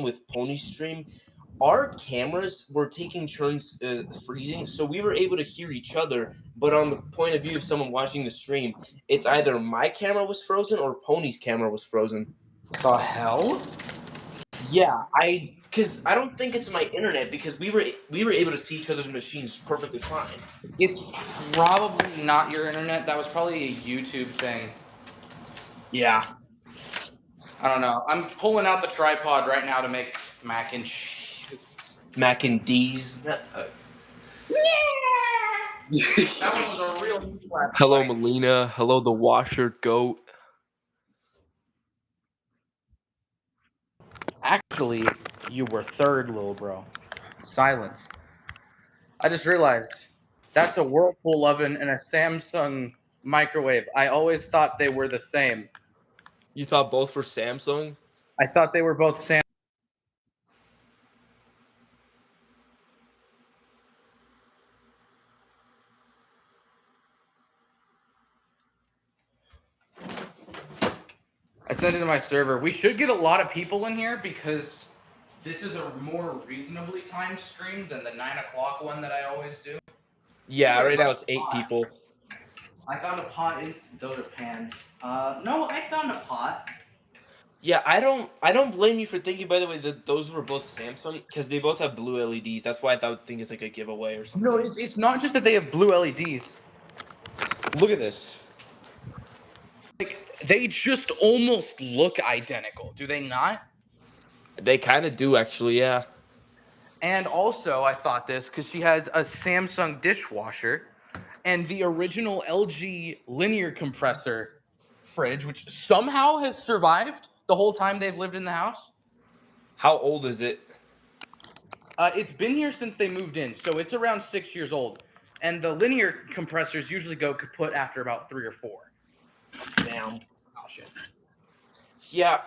with Pony's stream, our cameras were taking turns freezing, so we were able to hear each other. But on the point of view of someone watching the stream, it's either my camera was frozen or Pony's camera was frozen. The hell? Yeah, because I don't think it's my internet because we were able to see each other's machines perfectly fine. It's probably not your internet. That was probably a YouTube thing. Yeah. I don't know. I'm pulling out the tripod right now to make mac and cheese. Mac and D's. That one was a real slap. Hello, Melina. Hello, the washer goat. Actually, you were third, little bro. Silence. I just realized that's a Whirlpool oven and a Samsung microwave. I always thought they were the same. You thought both were Samsung? I thought they were both Samsung. I sent it to my server. We should get a lot of people in here because this is a more reasonably timed stream than the 9 o'clock one that I always do. Yeah, right now it's 8 people. I found a pot instant Dota pan. No, I found a pot. Yeah, I don't blame you for thinking, by the way, that those were both Samsung because they both have blue LEDs. That's why I think it's like a giveaway or something. No, it's not just that they have blue LEDs. Look at this. Like, they just almost look identical, do they not? They kind of do, actually, yeah. And also, I thought this because she has a Samsung dishwasher and the original LG linear compressor fridge, which somehow has survived the whole time they've lived in the house. How old is it? It's been here since they moved in, so it's around 6 years old. And the linear compressors usually go kaput after about 3 or 4. Damn. Oh, shit. Yeah,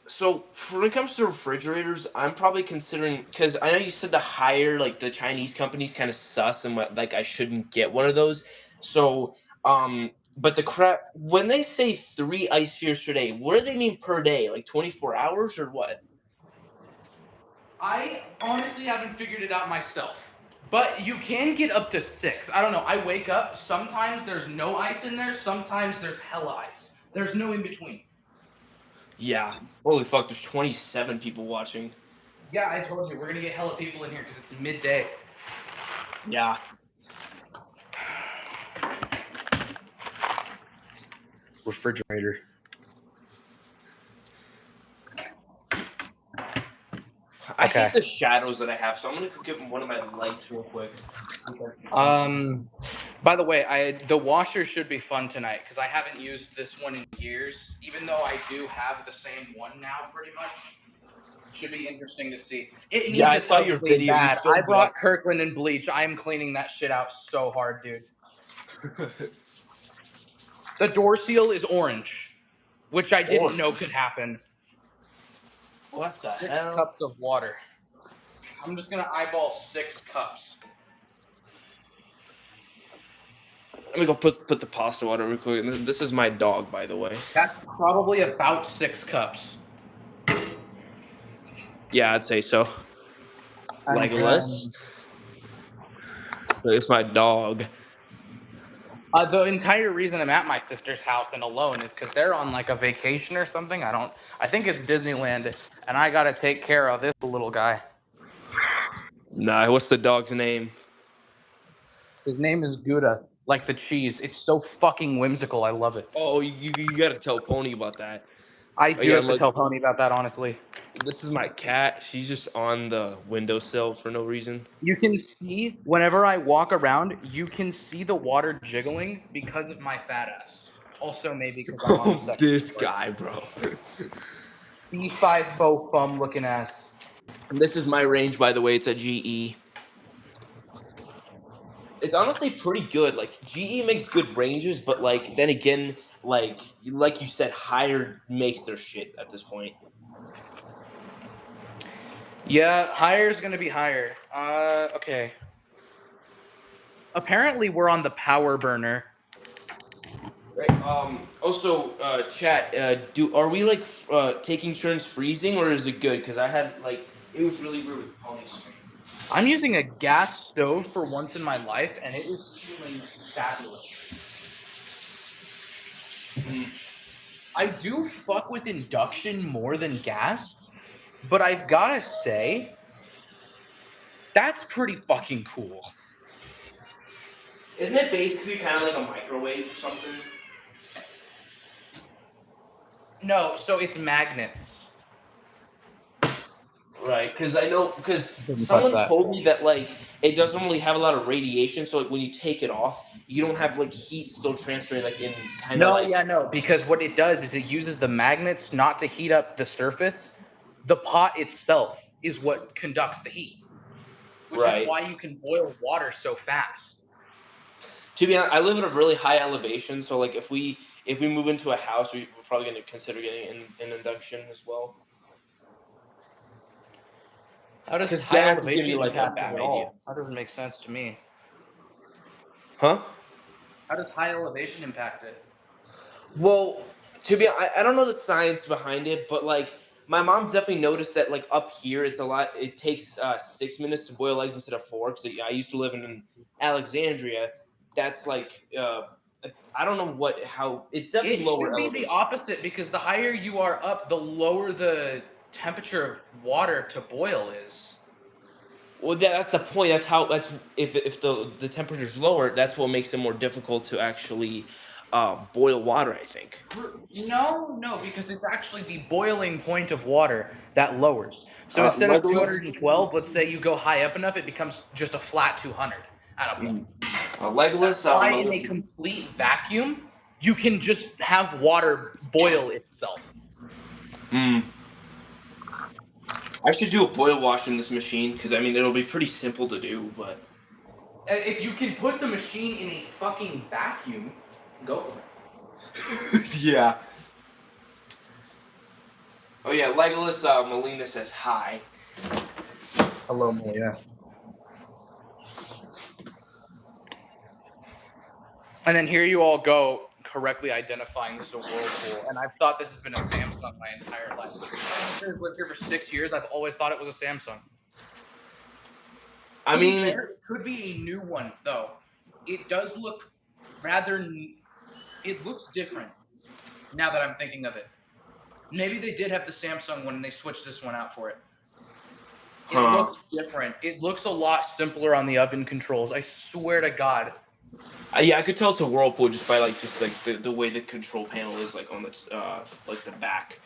so when it comes to refrigerators, I'm probably considering, because I know you said the higher, like, the Chinese companies kind of sus and, like, I shouldn't get one of those. So, but the crap, when they say 3 ice spheres per day, what do they mean per day? Like 24 hours or what? I honestly haven't figured it out myself. But you can get up to 6. I don't know. I wake up. Sometimes there's no ice in there. Sometimes there's hella ice. There's no in between. Yeah. Holy fuck, there's 27 people watching. Yeah, I told you. We're going to get hella people in here because it's midday. Yeah. Refrigerator. I hate the shadows that I have, so I'm going to get one of my lights real quick. Okay. By the way, the washer should be fun tonight because I haven't used this one in years. Even though I do have the same one now, pretty much. Should be interesting to see. It needs I saw your video. Bad. I brought Kirkland and bleach. I am cleaning that shit out so hard, dude. The door seal is orange, which I didn't know could happen. What the 6 hell? cups of water. I'm just gonna eyeball 6 cups. Let me go put the pasta water real quick. This is my dog, by the way. That's probably about 6 cups. Yeah, I'd say so. Legolas. It's my dog. The entire reason I'm at my sister's house and alone is because they're on like a vacation or something. I think it's Disneyland, and I gotta take care of this little guy. Nah, what's the dog's name? His name is Gouda, like the cheese. It's so fucking whimsical. I love it. Oh, you gotta tell Pony about that. I do have to tell Pony about that, honestly. This is my cat. She's just on the windowsill for no reason. You can see, whenever I walk around, you can see the water jiggling because of my fat ass. Also, maybe because I'm on the second This floor. guy, bro. B5 faux fum looking ass. And this is my range, by the way. It's a GE. It's honestly pretty good. Like, GE makes good ranges, but, like, then again, like you said, higher makes their shit at this point. Yeah, higher is going to be higher. Okay. Apparently, we're on the power burner. Right. Also, chat. Are we like taking turns freezing, or is it good? Because I had like it was really weird with Pony Stream. I'm using a gas stove for once in my life, and it is feeling fabulous. Mm. I do fuck with induction more than gas, but I've gotta say, that's pretty fucking cool. Isn't it basically kind of like a microwave or something? No, so it's magnets. Right, because I know because Didn't touch someone that. told me that like it doesn't really have a lot of radiation, so like when you take it off, you don't have like heat still transferring like in kind of No, like yeah, no, because what it does is it uses the magnets not to heat up the surface. The pot itself is what conducts the heat, which is right. why you can boil water so fast. To be honest, I live at a really high elevation, so like if we move into a house, we're probably going to consider getting an induction as well. How does Because high gas is going to be elevation like a impact it bad at idea. all? That doesn't make sense to me. Huh? How does high elevation impact it? Well, I don't know the science behind it, but like my mom's definitely noticed that like up here, it's a lot. It takes 6 minutes to boil eggs instead of four. Because I used to live in Alexandria. That's like I don't know how it's definitely It lower should be the elevation. opposite because the higher you are up, the lower the temperature of water to boil is. Well, that's the point. That's how. That's if the temperature is lower, that's what makes it more difficult to actually boil water. I think. No, no, because it's actually the boiling point of water that lowers. So instead of Legolas. 212, let's say you go high up enough, it becomes just a flat 200 at a point. Mm, That's Legolas. why in a complete vacuum, you can just have water boil itself. Mm, I should do a boil wash in this machine because I mean it'll be pretty simple to do, but If you can put the machine in a fucking vacuum, go for it. yeah. Oh yeah, Legolas Molina says hi. Hello, Malia. And then here you all go, correctly identifying this as a Whirlpool. And I've thought this has been a Samsung my entire life. I've lived here for 6 years. I've always thought it was a Samsung. I To be mean, fair, it could be a new one though. It does look rather. It looks different now that I'm thinking of it. Maybe they did have the Samsung one and they switched this one out for it. It huh? looks different. It looks a lot simpler on the oven controls. I swear to God. Yeah, I could tell it's a Whirlpool just by like the way the control panel is like on the like the back.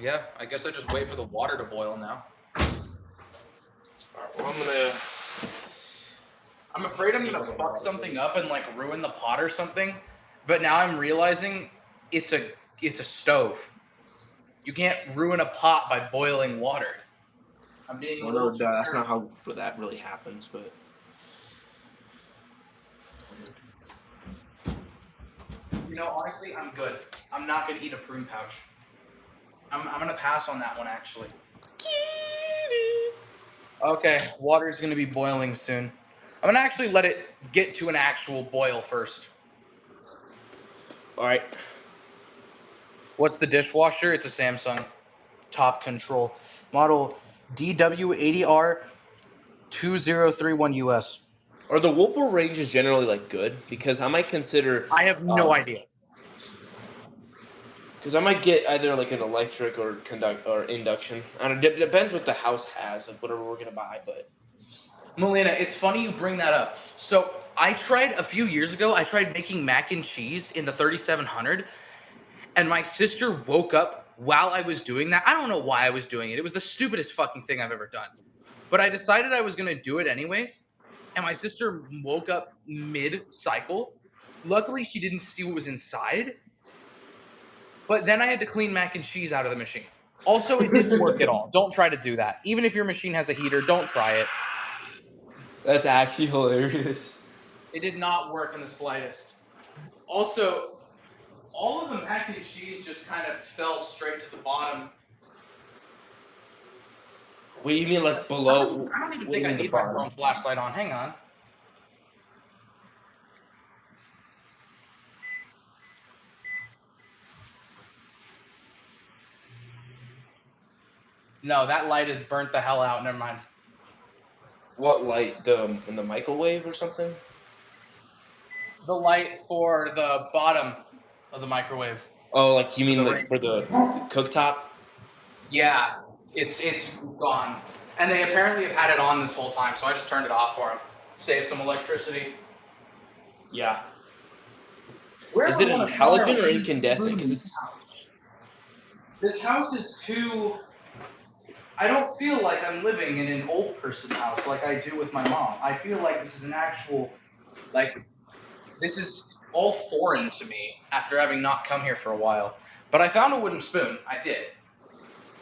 Yeah, I guess I just wait for the water to boil now. All right, well, I'm gonna. I'm afraid I'm See gonna how the fuck water something goes. up and like ruin the pot or something. But now I'm realizing it's a stove. You can't ruin a pot by boiling water. I'm being a Well, little no, too that's not careful. how that really happens, but You know, honestly, I'm good. I'm not gonna eat a prune pouch. I'm gonna pass on that one actually. Okay, water's gonna be boiling soon. I'm gonna actually let it get to an actual boil first. all right. What's the dishwasher? It's a Samsung top control model DW80R 2031 US. Are the Whirlpool ranges generally like good? Because I might consider, I have no idea. because I might get either like an electric or conduct or induction. I don't. Depends what the house has, like whatever we're gonna buy. But Melina, it's funny you bring that up. So I tried a few years ago, I tried making mac and cheese in the 3700, and my sister woke up while I was doing that. I don't know why I was doing it. It was the stupidest fucking thing I've ever done. But I decided I was going to do it anyways. And my sister woke up mid cycle. Luckily, she didn't see what was inside. But then I had to clean mac and cheese out of the machine. Also, it didn't work at all. Don't try to do that. Even if your machine has a heater, don't try it. that's actually hilarious. It did not work in the slightest. Also, all of the mac and cheese just kind of fell straight to the bottom. What do you mean, like I below? don't even What do think you I mean the need my bottom? phone flashlight on. Hang on. No, that light is burnt the hell out. Never mind. What light? The in the microwave or something? The light for the bottom of the microwave Oh, like you for mean the like ring. for the cooktop? Yeah, it's gone. And they apparently have had it on this whole time, so I just turned it off for them. Save some electricity. Yeah. Where Is would it want an to start a halogen or one incandescent? room Because in this it's house? This house is too. I don't feel like I'm living in an old person house like I do with my mom. I feel like this is an actual, like, this is all foreign to me after having not come here for a while. But I found a wooden spoon. I did.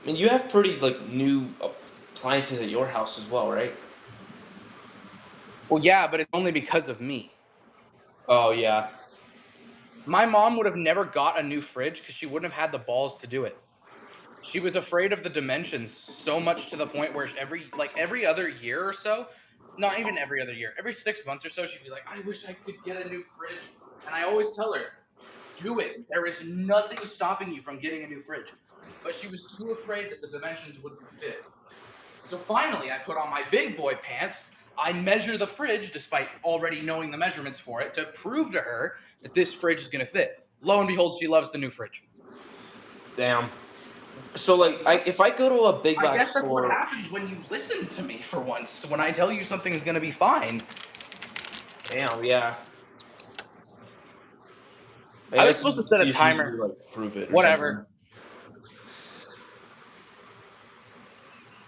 I mean, you have pretty like new appliances at your house as well, right? Well, yeah, but it's only because of me. Oh yeah. My mom would have never got a new fridge because she wouldn't have had the balls to do it. She was afraid of the dimensions so much to the point where every other year or so, not even every other year, every 6 months or so, she'd be like, "I wish I could get a new fridge." And I always tell her, "Do it. There is nothing stopping you from getting a new fridge." But she was too afraid that the dimensions wouldn't fit. So finally, I put on my big boy pants. I measure the fridge, despite already knowing the measurements for it, to prove to her that this fridge is going to fit. Lo and behold, she loves the new fridge. Damn. So like, if I go to a big I box guess that's what store, happens when you listen to me for once. When I tell you something is going to be fine. damn, yeah. I I was guess supposed to you set a see if you timer. like prove it or something. Whatever.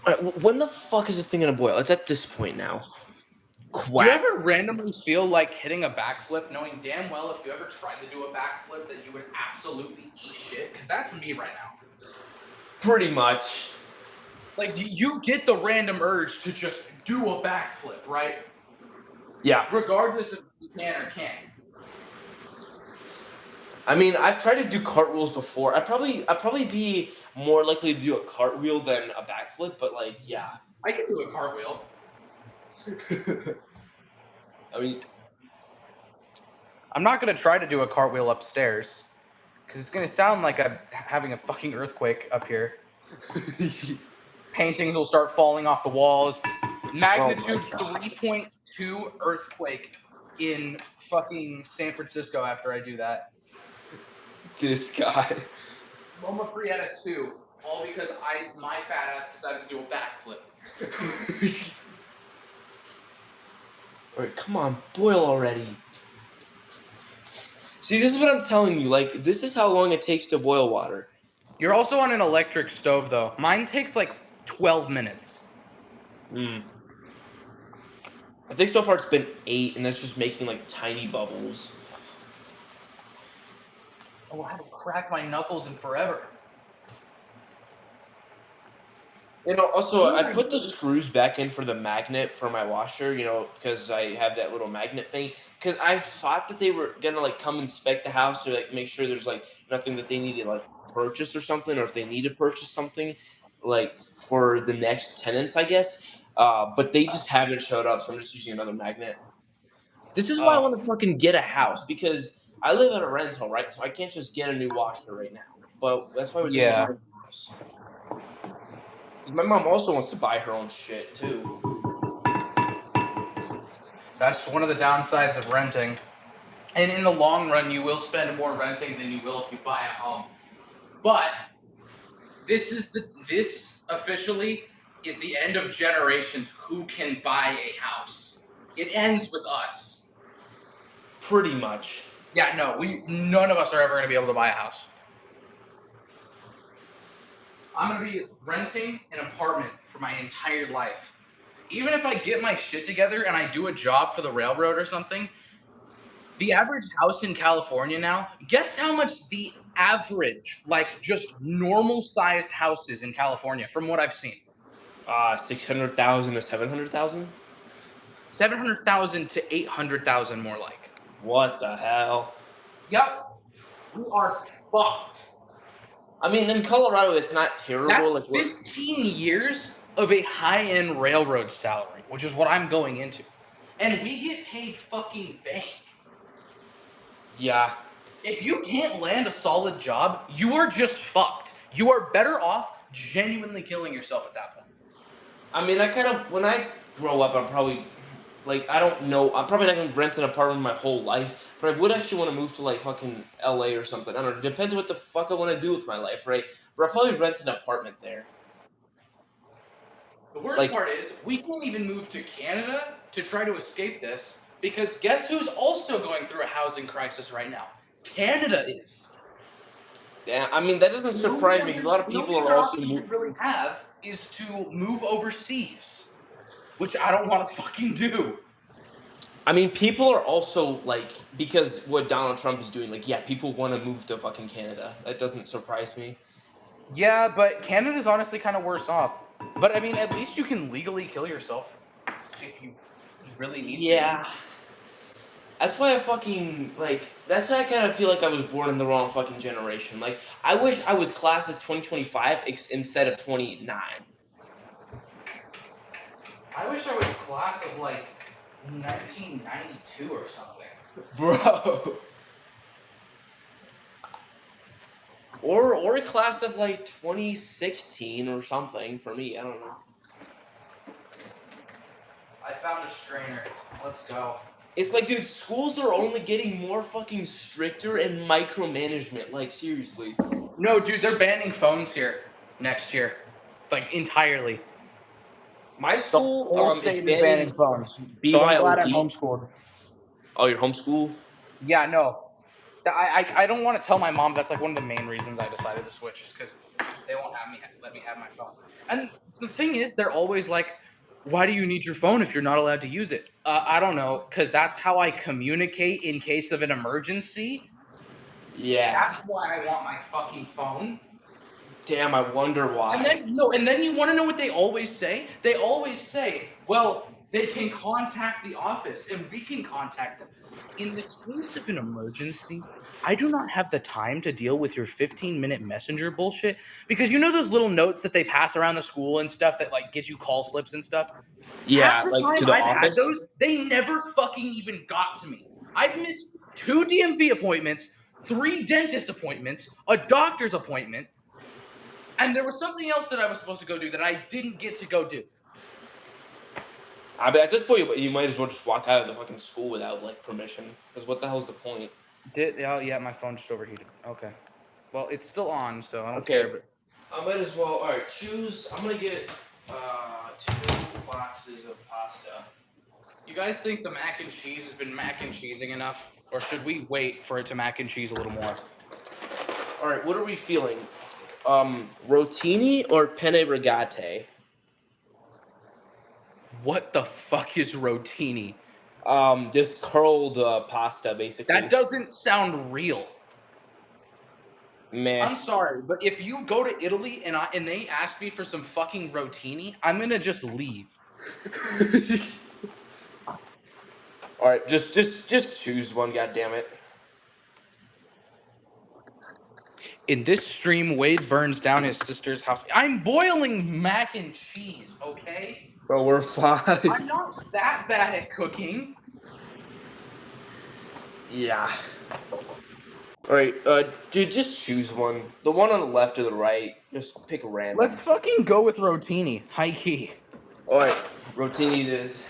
All right, when the fuck is this thing gonna boil? It's at this point now. Do you Quack. ever randomly feel like hitting a backflip, knowing damn well if you ever tried to do a backflip that you would absolutely eat shit? Because that's me right now. Pretty much. Like, do you get the random urge to just do a backflip, right? Yeah. Regardless if you can or can't. I mean, I've tried to do cartwheels before. I'd probably be more likely to do a cartwheel than a backflip, but like, yeah. I can do a cartwheel. I mean, I'm not going to try to do a cartwheel upstairs because it's going to sound like I'm having a fucking earthquake up here. Paintings will start falling off the walls. Magnitude oh my god, 3.2 earthquake in fucking San Francisco after I do that. this guy. Loma 3 out of 2. All because my fat ass decided to do a backflip. All right, come on, boil already. See, this is what I'm telling you. Like, this is how long it takes to boil water. You're also on an electric stove though. Mine takes like 12 minutes. Mm. I think so far it's been 8, and that's just making like tiny bubbles. Oh, I haven't cracked my knuckles in forever. You know, also I put the screws back in for the magnet for my washer, because I have that little magnet thing. Because I thought that they were gonna like come inspect the house to like make sure there's like nothing that they need to like purchase or something, or if they need to purchase something like for the next tenants, I guess. But they just haven't showed up, so I'm just using another magnet. This is why I want to fucking get a house because I live at a rental, right? So I can't just get a new washer right now. But that's why we're thinking Yeah. about a house. 'Cause my mom also wants to buy her own shit too. That's one of the downsides of renting. And in the long run, you will spend more renting than you will if you buy a home. But this officially is the end of generations who can buy a house. It ends with us. Pretty much. Yeah, no, none of us are ever going to be able to buy a house. I'm going to be renting an apartment for my entire life. Even if I get my shit together and I do a job for the railroad or something, the average house in California now, guess how much the average, like just normal sized houses in California, from what I've seen? 600,000 to 700,000. 700,000 to 800,000 more like. What the hell? Yep. We are fucked. I mean, in Colorado, it's not terrible. That's Like we're 15 years of a high-end railroad salary, which is what I'm going into. And we get paid fucking bank. Yeah. If you can't land a solid job, you are just fucked. You are better off genuinely killing yourself at that point. I mean, I kind of when I grow up, I'm probably like I don't know. I'm probably not gonna rent an apartment my whole life, but I would actually want to move to like fucking LA or something. I don't know. It depends what the fuck I want to do with my life, right? But I'll probably rent an apartment there. The worst Like, part is we can't even move to Canada to try to escape this because guess who's also going through a housing crisis right now? Canada is. yeah, I mean that doesn't surprise me because a lot of The people only are other also. option we really have is to move overseas, which I don't want to fucking do. I mean, people are also like because what Donald Trump is doing. Like, yeah, people want to move to fucking Canada. That doesn't surprise me. Yeah, but Canada's honestly kind of worse off. But I mean, at least you can legally kill yourself if you really need to. Yeah. That's why I fucking like. That's why I kind of feel like I was born in the wrong fucking generation. Like, I wish I was class of 2025 instead of 29. I wish I was class of like 1992 or something. Bro. Or a class of like 2016 or something for me. I don't know. I found a strainer. Let's go. It's like, dude, schools are only getting more fucking stricter and micromanagement. Like, seriously. No, dude, they're banning phones here next year, like entirely. My The school whole is state is banning banning phones. So I'm glad I'm BYOD. homeschooled. Oh, your homeschool? Yeah, no, I don't want to tell my mom that's like one of the main reasons I decided to switch is because they won't let me have my phone. And the thing is, they're always like, "Why do you need your phone if you're not allowed to use it?" I don't know, because that's how I communicate in case of an emergency. Yeah. That's why I want my fucking phone. Damn, I wonder And why. then no, and then you want to know what they always say? They always say, "Well, they can contact the office and we can contact them." In the case of an emergency, I do not have the time to deal with your 15-minute messenger bullshit because you know those little notes that they pass around the school and stuff that like get you call slips and stuff? Half Yeah, the like to time the I've had office? those, they never fucking even got to me. I've missed 2 DMV appointments, 3 dentist appointments, a doctor's appointment, and there was something else that I was supposed to go do that I didn't get to go do. I mean, at this point, you might as well just walk out of the fucking school without like permission. Because what the hell's the point? Oh yeah, my phone just overheated. Okay. Well, it's still on, so I don't care. Okay, But I might as well. All right, choose. I'm gonna get 2 boxes of pasta. you guys think the mac and cheese has been mac and cheesing enough, or should we wait for it to mac and cheese a little more? All right, what are we feeling? Rotini or penne rigate? What the fuck is rotini? Just curled pasta, That basically. doesn't sound real. Meh. I'm sorry, but if you go to Italy and they ask me for some fucking rotini, I'm gonna just leave. All right, just choose one. God damn it. In this stream, Wade burns down his sister's house. I'm boiling mac and cheese, okay? Bro, we're fine. I'm not that bad at cooking. Yeah. All right, dude, just choose one. The one on the left or the right. Just pick random. Let's fucking go with rotini. High key. All right, rotini it is.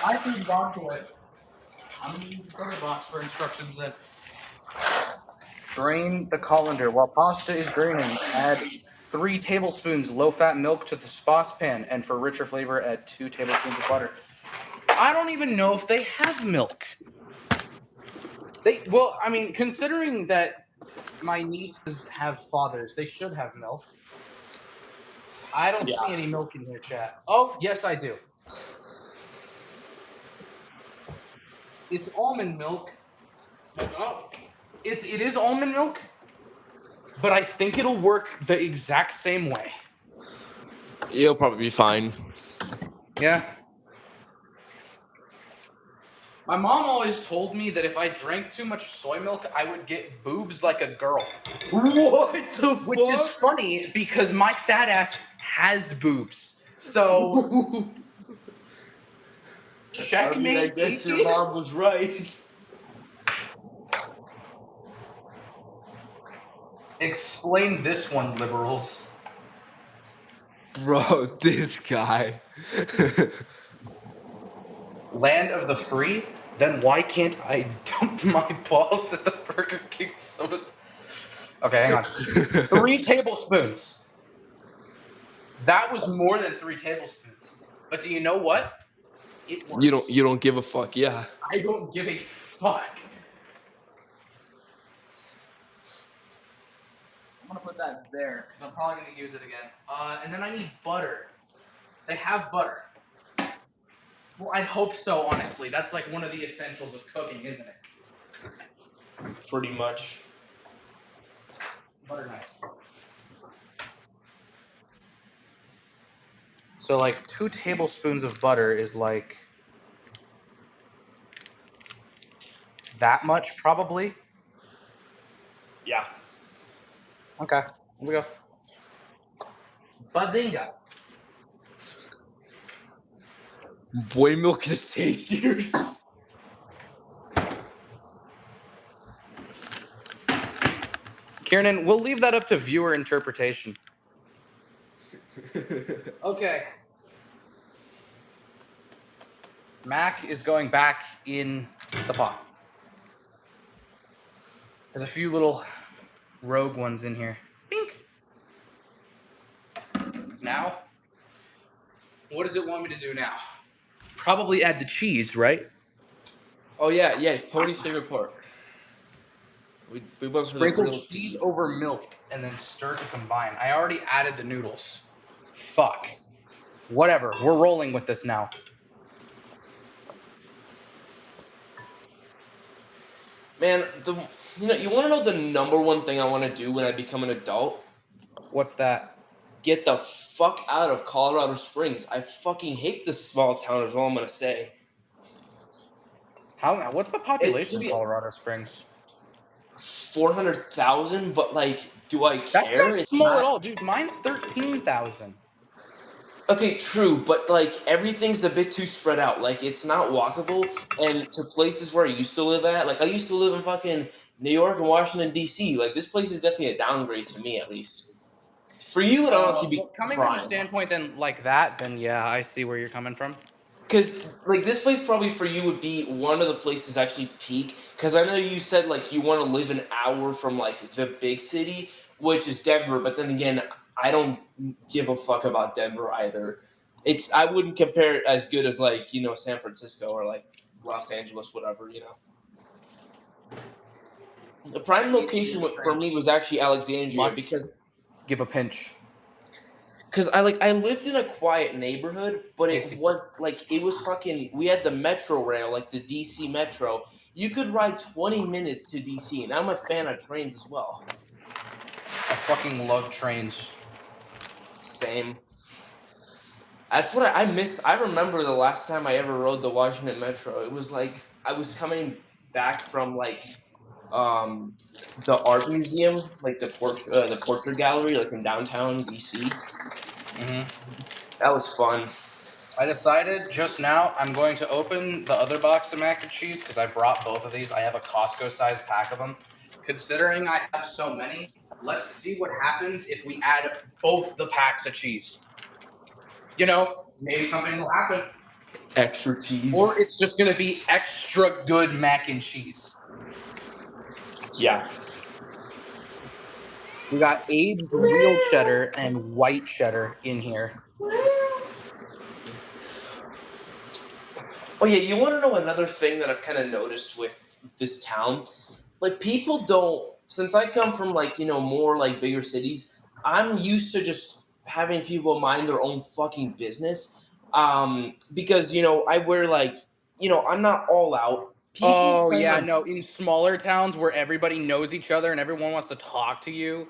I moved on to it. I'm gonna use the other box for instructions then. Drain the colander. While pasta is draining, add 3 tablespoons low-fat milk to the saucepan, and for richer flavor, add 2 tablespoons of butter. I don't even know if they have milk. Well, I mean, considering that my nieces have fathers, they should have milk. I don't Yeah. see any milk in here, chat. Oh, yes, I do. It's almond milk. Oh, it is almond milk, but I think it'll work the exact same way. You'll probably be fine. Yeah. My mom always told me that if I drank too much soy milk, I would get boobs like a girl. What the Which is fuck? funny because my fat ass has boobs. So, I mean, I checkmate, guess your mom was atheist. right. Explain this one, liberals. Bro, this guy. Land of the free? Then why can't I dump my balls at the Burger King soda? Okay, hang on. 3 tablespoons. That was more than 3 tablespoons. But do you know what? It works. You don't give a fuck, yeah. I don't give a fuck. I'm gonna put that there because I'm probably gonna use it again. And then I need butter. They have butter. Well, I'd hope so, honestly. That's like one of the essentials of cooking, isn't it? Pretty much. Butter knife. So like 2 tablespoons of butter is like that much, probably. Yeah. Okay, here we go. Bazinga. Boy milk is tastier. Kieran, we'll leave that up to viewer interpretation. Okay. Mac is going back in the pot. There's a few little rogue ones in here. Bink. Now, what does it want me to do now? Probably add the cheese, right? Oh yeah, yeah. Cody's favorite part. We went for the Sprinkle grilled cheese cheese. over milk and then stir to combine. I already added the noodles. Fuck. Whatever. We're rolling with this now. Man, you want to know the number one thing I want to do when I become an adult? What's that? Get the fuck out of Colorado Springs. I fucking hate this small town. Is all I'm gonna say. What's the It population should of be Colorado Springs? 400,000, but like, do I That's care? not It's small at not. all, dude. Mine's 13,000. Okay, true, but like everything's a bit too spread out. Like it's not walkable, and to places where I used to live at. Like I used to live in fucking New York and Washington D.C. Like this place is definitely a downgrade to me, at least. For you, it honestly be Well, coming from a prime. standpoint then like that, then yeah, I see where you're coming from. Because like this place probably for you would be one of the places actually peak. Because I know you said like you want to live an hour from like the big city, which is Denver. But then again, I don't give a fuck about Denver either. I wouldn't compare it as good as like San Francisco or like Los Angeles, whatever. The prime location for me was actually Alexandria Must because give a pinch. I lived in a quiet neighborhood, but Tasty. it was fucking. We had the Metro Rail, like the DC Metro. You could ride 20 minutes to DC, and I'm a fan of trains as well. I fucking love trains. Same. That's what I miss. I remember the last time I ever rode the Washington Metro. It was like I was coming back from the art museum, like the portrait gallery, like in downtown DC. That was fun. I decided just now I'm going to open the other box of mac and cheese because I brought both of these. I have a Costco-sized pack of them. Considering I have so many, let's see what happens if we add both the packs of cheese. Maybe something will happen. Extra cheese. Or it's just going to be extra good mac and cheese. Yeah. We got aged real cheddar and white cheddar in here. Oh yeah, you want to know another thing that I've kind of noticed with this town? Like people don't. Since I come from more like bigger cities, I'm used to just having people mind their own fucking business. Because I wear I'm not all out. People Oh, plan yeah, on no. In smaller towns where everybody knows each other and everyone wants to talk to you.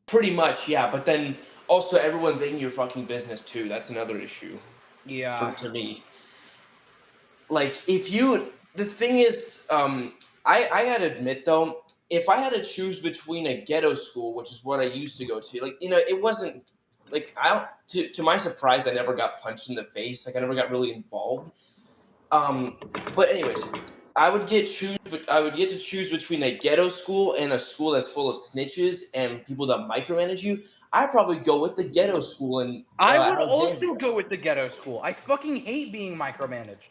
pretty much, yeah. But then also everyone's in your fucking business too. That's another issue Yeah. for me. like the thing is, I gotta admit though, if I had to choose between a ghetto school, which is what I used to go to, like it wasn't like I don't to my surprise, I never got punched in the face. Like I never got really involved. Um, but anyways, I would get to choose between a ghetto school and a school that's full of snitches and people that micromanage you. I'd probably go with the ghetto school in I would also Alexandria. go with the ghetto school. I fucking hate being micromanaged.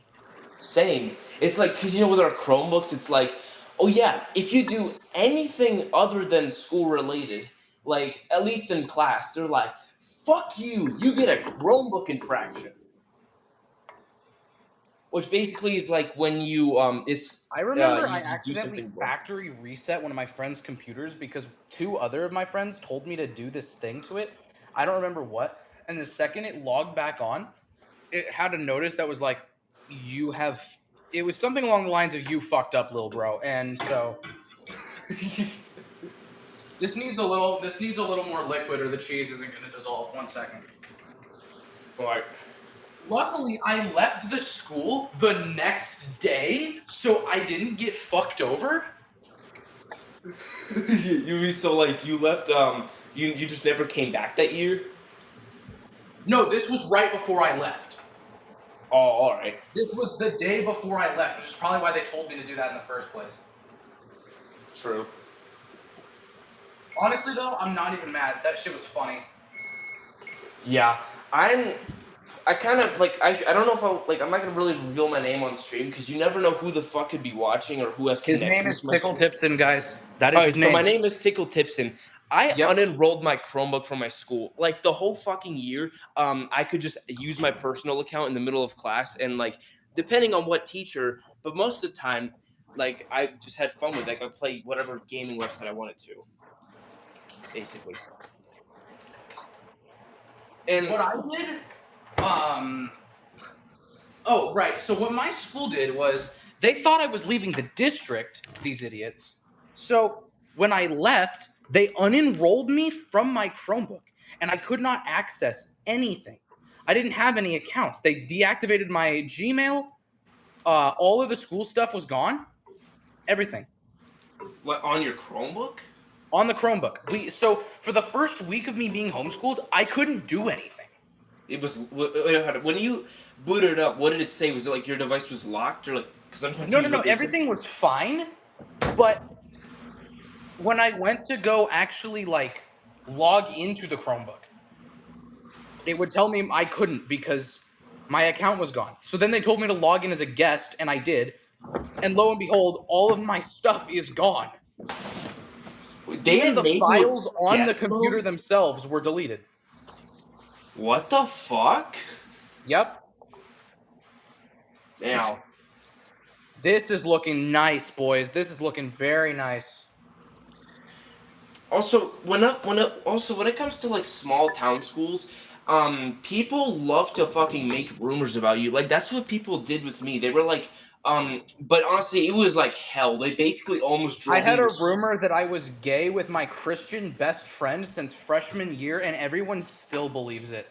Same. It's like because with our Chromebooks, it's like, oh yeah, if you do anything other than school related, like at least in class, they're like, fuck you, you get a Chromebook infraction. Which basically is like when I remember I you do accidentally something wrong. factory reset one of my friend's computers because two other of my friends told me to do this thing to it. I don't remember what. And the second it logged back on, it had a notice that was like, you have. It was something along the lines of "you fucked up, little bro," and so this needs a little. This needs a little more liquid, or the cheese isn't going to dissolve. 1 second. Right. Luckily, I left the school the next day, so I didn't get fucked over. You so like you left you just never came back that year? No, this was right before I left. Oh, all right. This was the day before I left, which is probably why they told me to do that in the first place. True. Honestly, though, I'm not even mad. That shit was funny. Yeah. I kind of like I don't know if I'm not gonna really reveal my name on stream because you never know who the fuck could be watching or who has His name connections is to my Tickle school. Tipson, guys. That All is right, his so my name. name is Tickle Tipson. I Yep. unenrolled my Chromebook from my school. Like the whole fucking year, I could just use my personal account in the middle of class, and like depending on what teacher, but most of the time, like I just had fun with it. Like I play whatever gaming website I wanted to, basically. And What I did, um, oh, right. So what my school did was they thought I was leaving the district, these idiots. So when I left, they unenrolled me from my Chromebook and I could not access anything. I didn't have any accounts. They deactivated my Gmail. All of the school stuff was gone. Everything what on your Chromebook? on the Chromebook. So for the first week of me being homeschooled, I couldn't do anything. It was when you booted it up. What did it say? Was it like your device was locked or like? Because I'm No, no, confused. no. What they said. Everything was fine, but when I went to go actually like log into the Chromebook, it would tell me I couldn't because my account was gone. So then they told me to log in as a guest, and I did. And lo and behold, all of my stuff is gone. They Even didn't the make you files a on the guest computer mode. themselves were deleted. What the fuck? Yep. Now, This is looking nice, boys. This is looking very nice. also when it comes to like small town schools, people love to fucking make rumors about you. Like that's what people did with me. They were like, but honestly, it was like hell. They basically almost I drove me had a to. rumor that I was gay with my Christian best friend since freshman year, and everyone still believes it.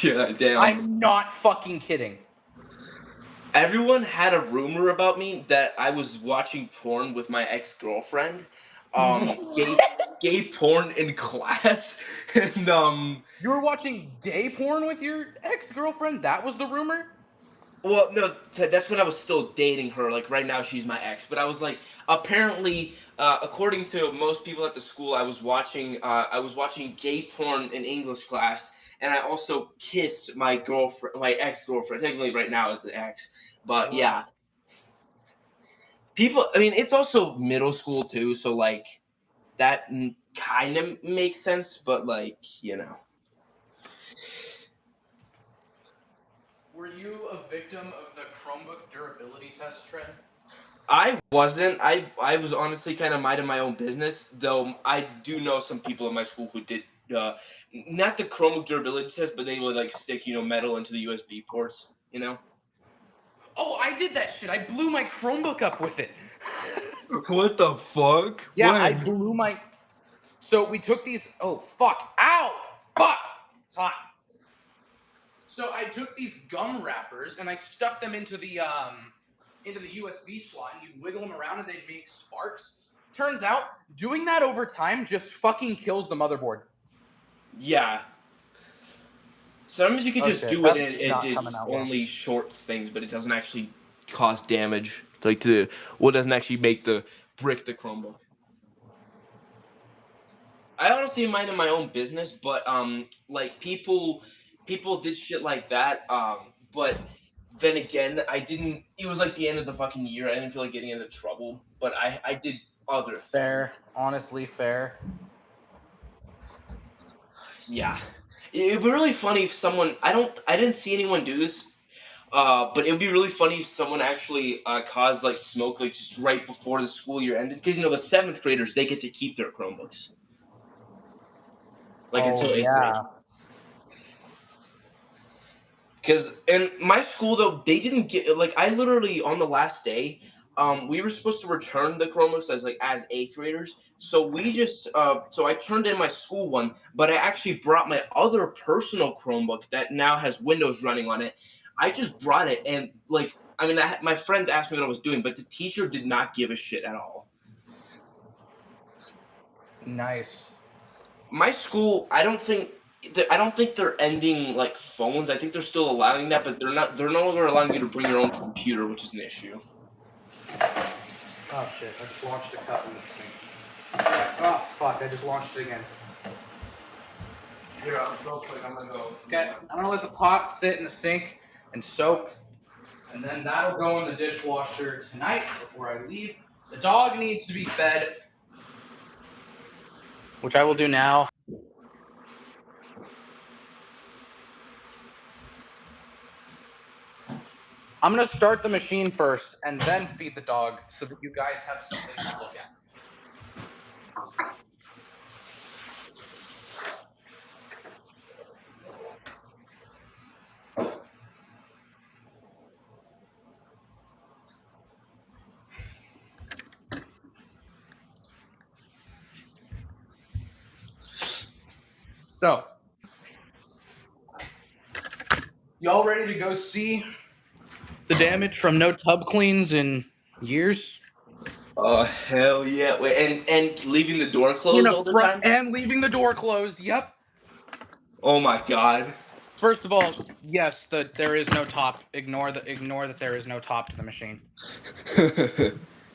Yeah, damn. I'm not fucking kidding. Everyone had a rumor about me that I was watching porn with my ex girlfriend. Gay porn in class, and You were watching gay porn with your ex-girlfriend? That was the rumor? well, no, that's when I was still dating her. Like right now, she's my ex. But I was like, apparently, according to most people at the school, I was watching gay porn in English class, and I also kissed my girlfriend, my ex girlfriend. Technically, right now it's an ex, but yeah, people. I mean, it's also middle school too, so like that kind of makes sense. But like, Were you a victim of the Chromebook durability test trend? I wasn't. I was honestly kind of minding my own business, though. I do know some people in my school who did not the Chromebook durability test, but they would like stick metal into the USB ports. Oh, I did that shit. I blew my Chromebook up with it. What the fuck? Yeah, I blew my. So we took these. Oh, fuck. Ow! Fuck! It's hot. So I took these gum wrappers and I stuck them into the USB slot, and you wiggle them around and they make sparks. Turns out doing that over time just fucking kills the motherboard. Yeah. Sometimes you can Oh just shit, do it that's and it not coming just out well. only shorts things, but it doesn't actually cause damage. Like the what doesn't actually make the brick the Chromebook. I honestly minded my own business, but like people did shit like that. But then again, I didn't. It was like the end of the fucking year. I didn't feel like getting into trouble, but I did other Fair, things. honestly fair. Yeah, it'd be really funny if someone. I didn't see anyone do this. But it would be really funny if someone actually caused like smoke like just right before the school year ended, because the seventh graders they get to keep their Chromebooks like Oh until eighth grade. yeah. Because in my school though, they didn't get like I literally on the last day, we were supposed to return the Chromebooks as eighth graders. So we just so I turned in my school one, but I actually brought my other personal Chromebook that now has Windows running on it. I just brought it and like I mean, my friends asked me what I was doing, but the teacher did not give a shit at all. Nice. My school, I don't think they're ending like phones. I think they're still allowing that, but they're not. They're no longer allowing you to bring your own computer, which is an issue. Oh shit, I just launched a cup in the sink. Oh fuck, I just launched it again. Here, real quick, I'm gonna go. Okay, I'm gonna let the pot sit in the sink and soak, and then that'll go in the dishwasher tonight before I leave. The dog needs to be fed, which I will do now. I'm gonna start the machine first and then feed the dog so that you guys have something to look at. So, y'all ready to go see the damage from no tub cleans in years? Oh hell yeah! Wait, and leaving the door In closed a all the front time. and leaving the door closed. Yep. Oh my god. First of all, yes, there is no top. Ignore that there is no top to the machine.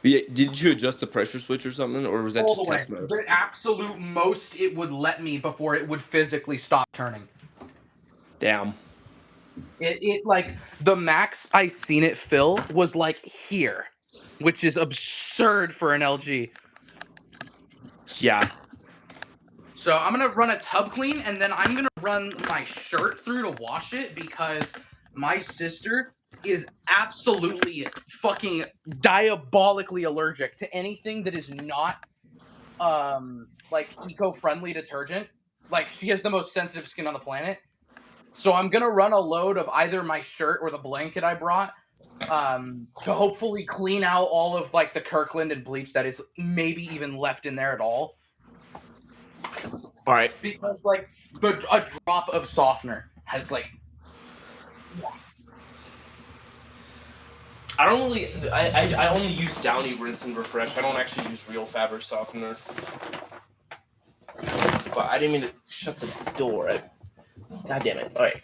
Yeah, did you adjust the pressure switch or something, or was that All just the way. test mode? The absolute most it would let me before it would physically stop turning. Damn. It like the max I seen it fill was like here, which is absurd for an LG. Yeah. So I'm gonna run a tub clean and then I'm gonna run my shirt through to wash it because my sister is absolutely fucking diabolically allergic to anything that is not like eco-friendly detergent. Like she has the most sensitive skin on the planet. So I'm gonna run a load of either my shirt or the blanket I brought to hopefully clean out all of like the Kirkland and bleach that is maybe even left in there at all. All right. Because like a drop of softener has like I don't really. I only use Downy rinse and refresh. I don't actually use real fabric softener. But I didn't mean to shut the door. God damn it! All right.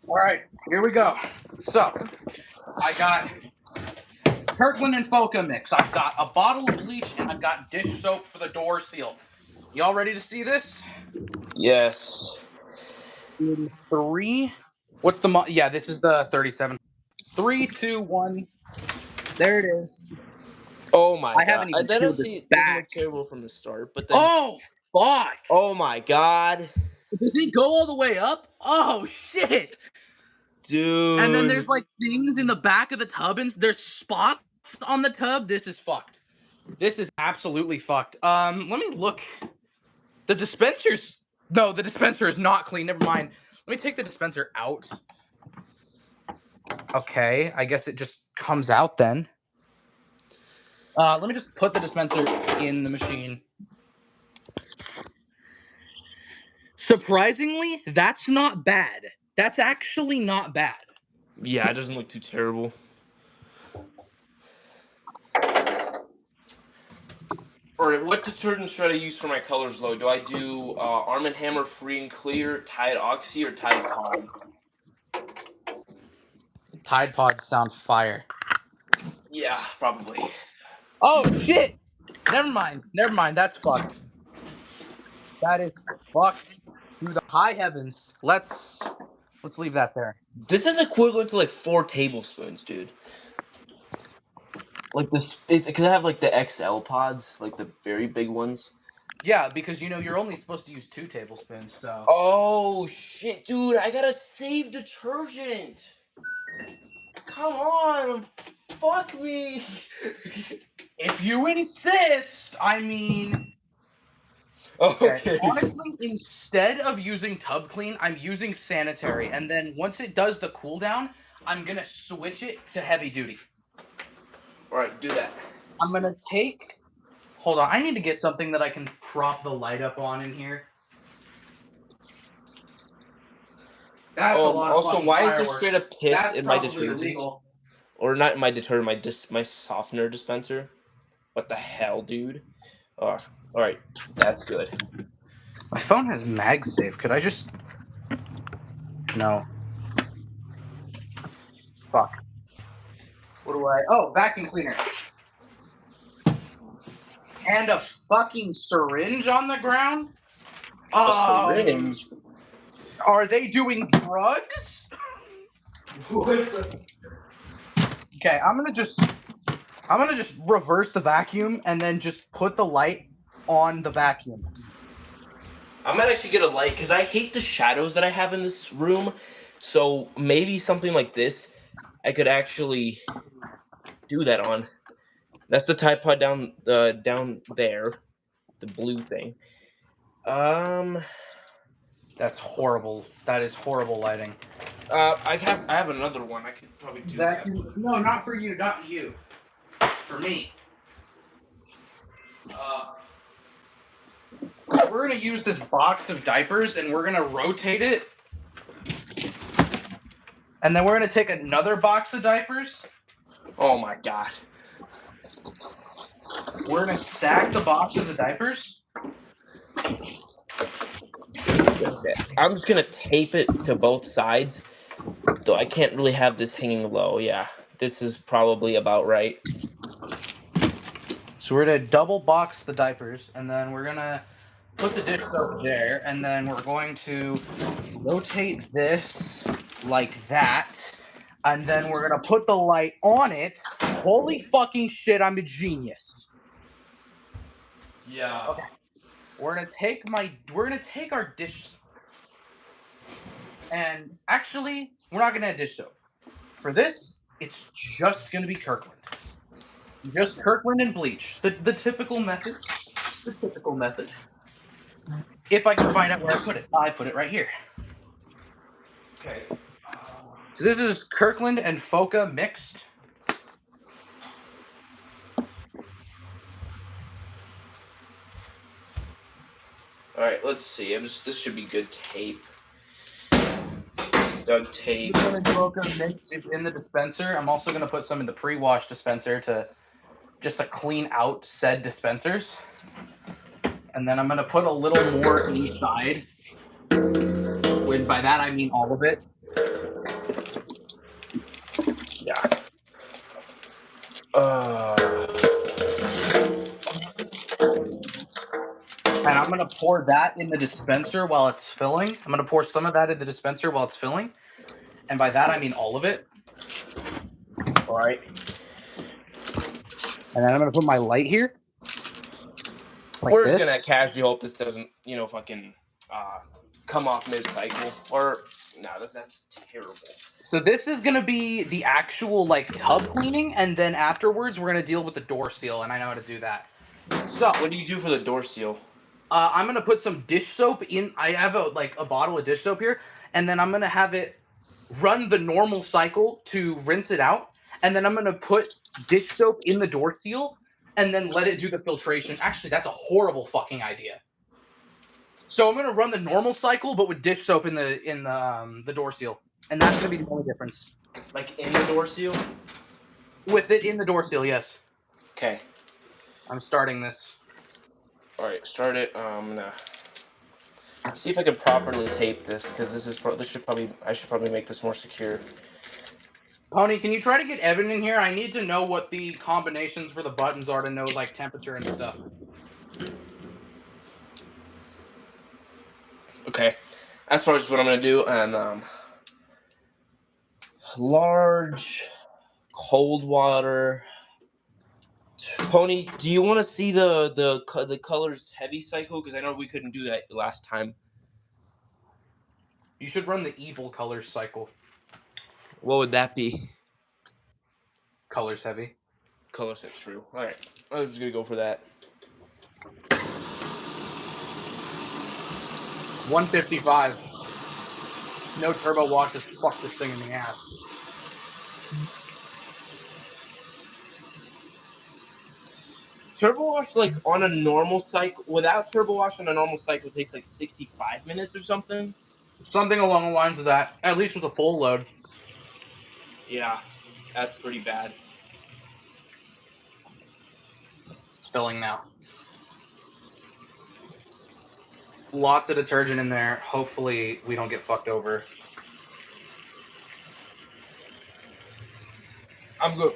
all right, here we go. So I got Kirkland and Foca mix. I've got a bottle of bleach and I've got dish soap for the door seal. Y'all ready to see this? Yes. In three. What's the yeah? This is the 37. 3, 2, 1. There it is. Oh my I god. haven't even That peeled this actually doesn't look back. terrible from the start, but then. Oh fuck! Oh my god. Does it go all the way up? Oh shit! Dude. And then there's like things in the back of the tub, and there's spots on the tub. This is fucked. This is absolutely fucked. Let me look. The dispenser's no, the dispenser is not clean. Never mind. Let me take the dispenser out. Okay, I guess it just comes out then. Let me just put the dispenser in the machine. Surprisingly, that's not bad. That's actually not bad. Yeah, it doesn't look too terrible. All right, what detergent should I use for my colors, though? Do I do Arm& Hammer Free and Clear, Tide Oxy, or Tide Pods? Tide Pods sound fire. Yeah, probably. Oh shit! Never mind. Never mind. That's fucked. That is fucked to the high heavens. Let's leave that there. This is equivalent to like 4 tablespoons, dude. Like this, because I have like the XL pods, like the very big ones. Yeah, because you're only supposed to use 2 tablespoons. So Oh shit, dude! I gotta save detergent. Come on, fuck me. if you insist, I mean. Okay. Okay. Honestly, instead of using tub clean, I'm using sanitary, and then once it does the cool down, I'm gonna switch it to heavy duty. All right, do that. I'm gonna take. Hold on, I need to get something that I can prop the light up on in here. That's a lot of Also, fucking why is there straight fireworks. up piss That's in my probably detergent? illegal. Or not in my detergent, my softener dispenser? What the hell, dude? Oh, all right, that's good. My phone has MagSafe. Could I just? No. Fuck. What do I? Oh, vacuum cleaner. And a fucking syringe on the ground. A syringe. Are they doing drugs? Okay, I'm gonna just reverse the vacuum and then just put the light on the vacuum. I might actually get a light because I hate the shadows that I have in this room. So maybe something like this, I could actually do that on. That's the Tide Pod down there, the blue thing. Um, That's horrible. That is horrible lighting. I have another one. I could probably do that. Vacuum? No, not for you. Not you. For me. Uh, We're gonna use this box of diapers and we're gonna rotate it. And then we're gonna take another box of diapers. oh my god. We're gonna stack the boxes of diapers. Okay. I'm just gonna tape it to both sides, though I can't really have this hanging low. Yeah, this is probably about right. So we're gonna double box the diapers, and then we're gonna put the dish soap there, and then we're going to rotate this like that, and then we're gonna put the light on it. Holy fucking shit, I'm a genius. Yeah. Okay. We're gonna take our dish, and actually, we're not gonna add dish soap. For this, it's just gonna be Kirkland. Just Kirkland and bleach. The typical method. The typical method. If I can find out where I put it right here. Okay. So this is Kirkland and Foca mixed. All right. Let's see. This should be good tape. Duct tape. Kirkland and Foca mixed is in the dispenser. I'm also gonna put some in the pre-wash dispenser to clean out said dispensers. And then I'm gonna put a little more inside. By that I mean all of it. Yeah. And I'm gonna pour that in the dispenser while it's filling. I'm gonna pour some of that in the dispenser while it's filling. And by that I mean all of it. All right. And then I'm gonna put my light here. Like We're this. just gonna casually hope this doesn't, fucking come off mid-cycle. Or no, that's terrible. So this is gonna be the actual tub cleaning, and then afterwards we're gonna deal with the door seal, and I know how to do that. So What do you do for the door seal? I'm gonna put some dish soap in. I have a bottle of dish soap here, and then I'm gonna have it run the normal cycle to rinse it out, and then I'm gonna put dish soap in the door seal, and then let it do the filtration. Actually, that's a horrible fucking idea. So I'm gonna run the normal cycle, but with dish soap in the door seal, and that's gonna be the only difference. Like in the door seal? With it in the door seal, yes. Okay. I'm starting this. All right, start it. I'm gonna see if I can properly tape this because this should probably I should probably make this more secure. Pony, can you try to get Evan in here? I need to know what the combinations for the buttons are to know like temperature and stuff. Okay, as far as what I'm gonna do, and large cold water. Pony, do you want to see the colors heavy cycle? Because I know we couldn't do that last time. You should run the evil colors cycle. What would that be? Colors heavy. Color set true. All right, I was just gonna go for that. 155. No turbo wash, just fuck this thing in the ass. Turbo wash like on a normal cycle without turbo wash on a normal cycle takes like 65 minutes or something. Something along the lines of that, at least with a full load. Yeah, that's pretty bad. It's filling now. Lots of detergent in there. Hopefully, we don't get fucked over. I'm good.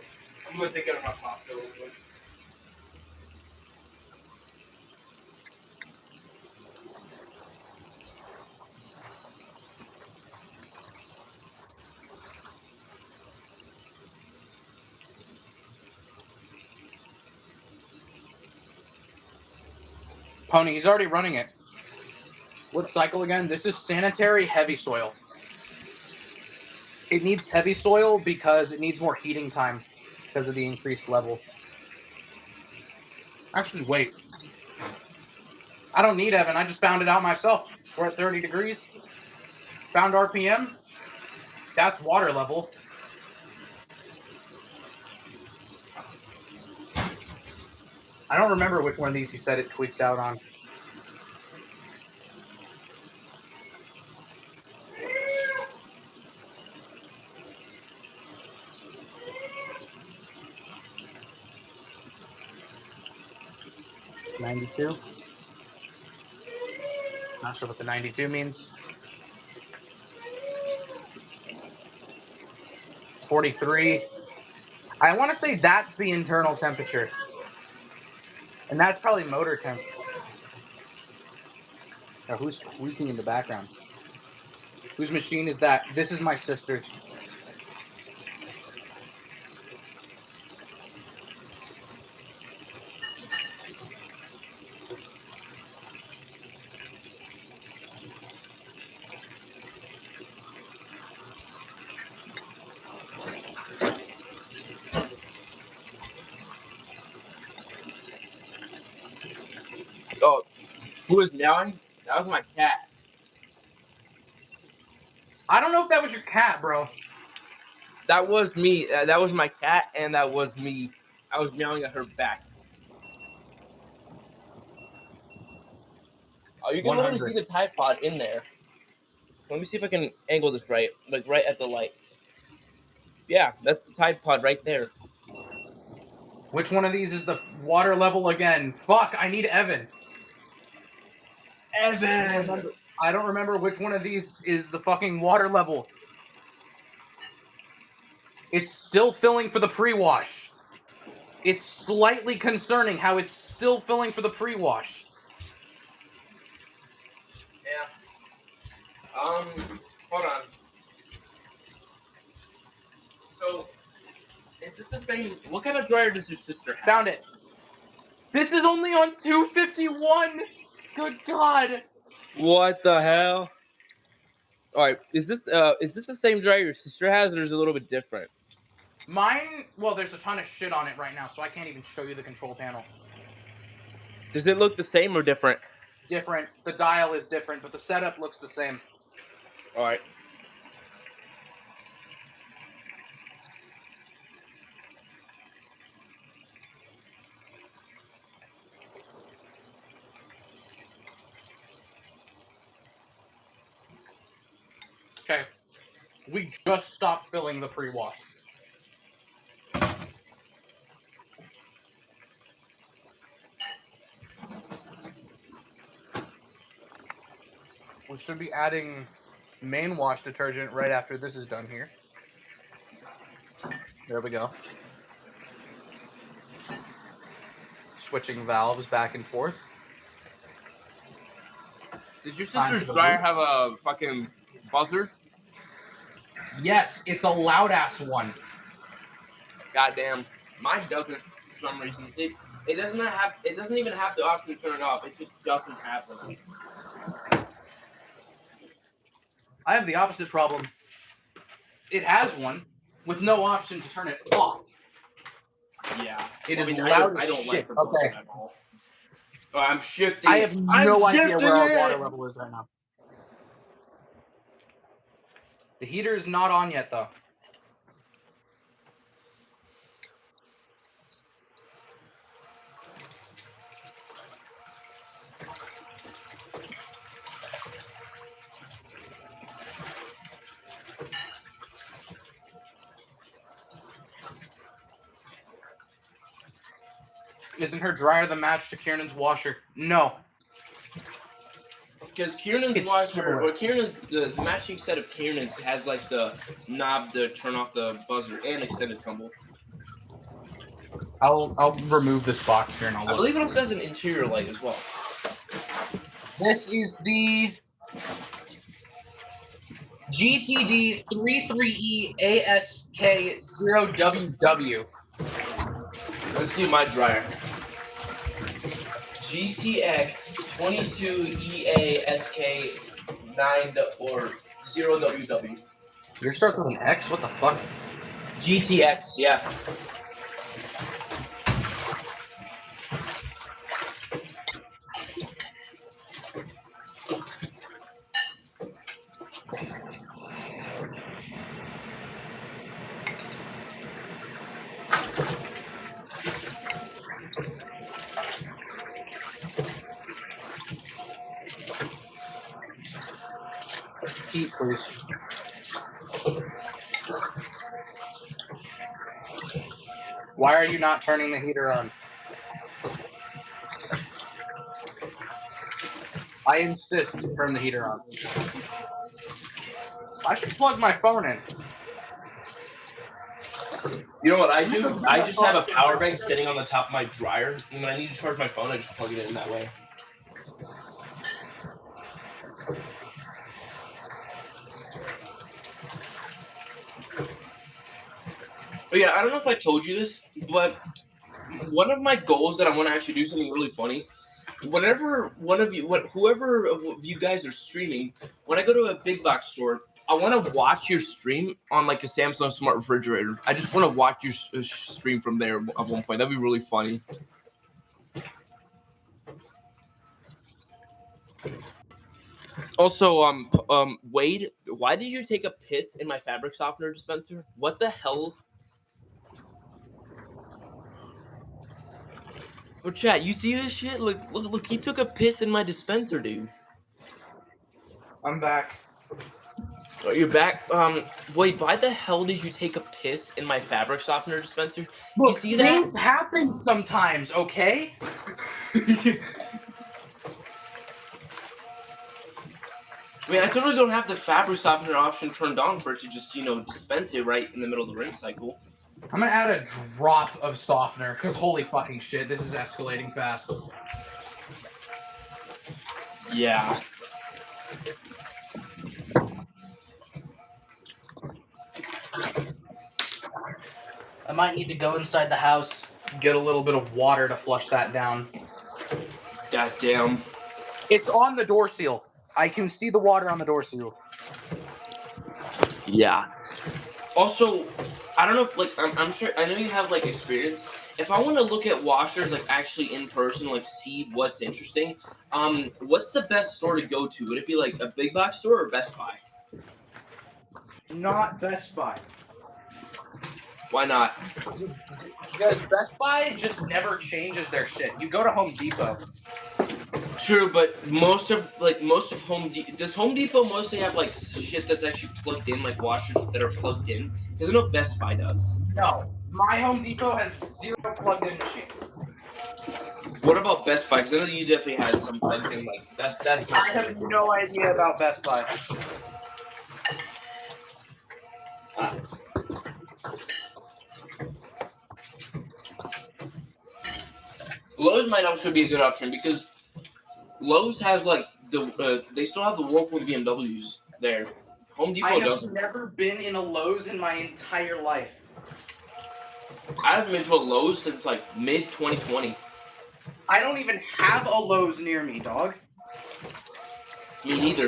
I'm gonna take out my pop real quick. Pony, he's already running it. What cycle again? This is sanitary heavy soil. It needs heavy soil because it needs more heating time because of the increased level. Actually, wait. I don't need Evan. I just found it out myself. We're at 30 degrees. Found RPM. That's water level. I don't remember which one of these he said it tweaks out on. $92. Not sure what the 92 means. 43. I want to say that's the internal temperature. And that's probably motor temp. Now, who's tweaking in the background? Whose machine is that? This is my sister's. Oh, who was meowing? That was my cat. I don't know if that was your cat, bro. That was me. That was my cat, and that was me. I was meowing at her back. Oh, you can literally see 100. the Tide Pod in there. Let me see if I can angle this right, like right at the light. Yeah, that's the Tide Pod right there. Which one of these is the water level again? Fuck, I need Evan. I don't Evan. remember. I don't remember which one of these is the fucking water level. It's still filling for the pre-wash. It's slightly concerning how it's still filling for the pre-wash. Yeah. Hold on. So, is this the same? What kind of dryer does your sister have? Found it. This is only on 251. Good God. What the hell? All right, is this the same dryer your sister has, or is it a little bit different? Mine, well, there's a ton of shit on it right now, so I can't even show you the control panel. Does it look the same or different? Different. The dial is different, but the setup looks the same. All right. We just stopped filling the pre-wash. We should be adding main wash detergent right after this is done here. There we go. Switching valves back and forth. Does your Time sister's for the dryer boot. have a fucking buzzer? Yes, it's a loud ass one. Goddamn, mine doesn't for some reason. It doesn't have. It doesn't even have the option to turn it off. It just doesn't have one. I have the opposite problem. It has one with no option to turn it off. Yeah, It well, is I mean, loud I as don't like shit. the buzzer Okay. at all. Oh, I'm shifting I it. have I'm no idea shifting where our water it. level is right now. The heater is not on yet, though. Isn't her dryer the match to Kiernan's washer? No. Because Kiernan's It's washer, similar. or Kiernan's the matching set of Kiernan's has like the knob to turn off the buzzer and extended tumble. I'll remove this box here and I'll I look. believe it also has an interior light as well. This is the GTD 33E ASK0WW. Let's see my dryer. GTX 22EASK 0WW. Yours starts with an X? What the fuck? GTX, yeah. Heat, please. Why are you not turning the heater on? I insist you turn the heater on. I should plug my phone in. You know what I do? I just have a power bank sitting on the top of my dryer, and when I need to charge my phone, I just plug it in that way. Oh yeah, I don't know if I told you this, but one of my goals that I want to actually do something really funny. Whenever one of you, whoever of you guys are streaming, when I go to a big box store, I want to watch your stream on like a Samsung smart refrigerator. I just want to watch your stream from there at one point. That'd be really funny. Also, Wade, why did you take a piss in my fabric softener dispenser? What the hell? Oh, chat, you see this shit? Look, he took a piss in my dispenser, dude. I'm back. Oh, you're back? Wait, why the hell did you take a piss in my fabric softener dispenser? Look, You see that? things happen sometimes, okay? I mean, I totally don't have the fabric softener option turned on for it to just, dispense it right in the middle of the rinse cycle. I'm gonna add a drop of softener, because holy fucking shit, this is escalating fast. Yeah. I might need to go inside the house, get a little bit of water to flush that down. Goddamn. It's on the door seal. I can see the water on the door seal. Yeah. Also, I don't know if, I'm sure, I know you have, experience. If I want to look at washers, actually in person, see what's interesting, what's the best store to go to? Would it be, a big box store or Best Buy? Not Best Buy. Why not? Because Best Buy just never changes their shit. You go to Home Depot. True, but most of does Home Depot mostly have like shit that's actually plugged in, like washers that are plugged in? Because I know Best Buy does. No, my Home Depot has 0 plugged-in machines. What about Best Buy? Because I know you definitely has some plugged in. Like that's I most have definitely. no idea about Best Buy. Uh, Lowe's might also be a good option because Lowe's has like they still have the Whirlpool BMWs there. Home I Depot have doesn't. never been in a Lowe's in my entire life. I haven't been to a Lowe's since like mid 2020. I don't even have a Lowe's near me, dog. Me neither.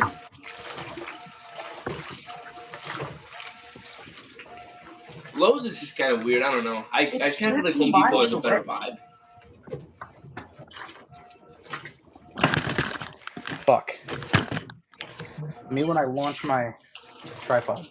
Lowe's is just kind of weird. I don't know. I It's kind of feel like 50 Home Depot miles has a better away. vibe. Fuck. Me when I launch my tripod.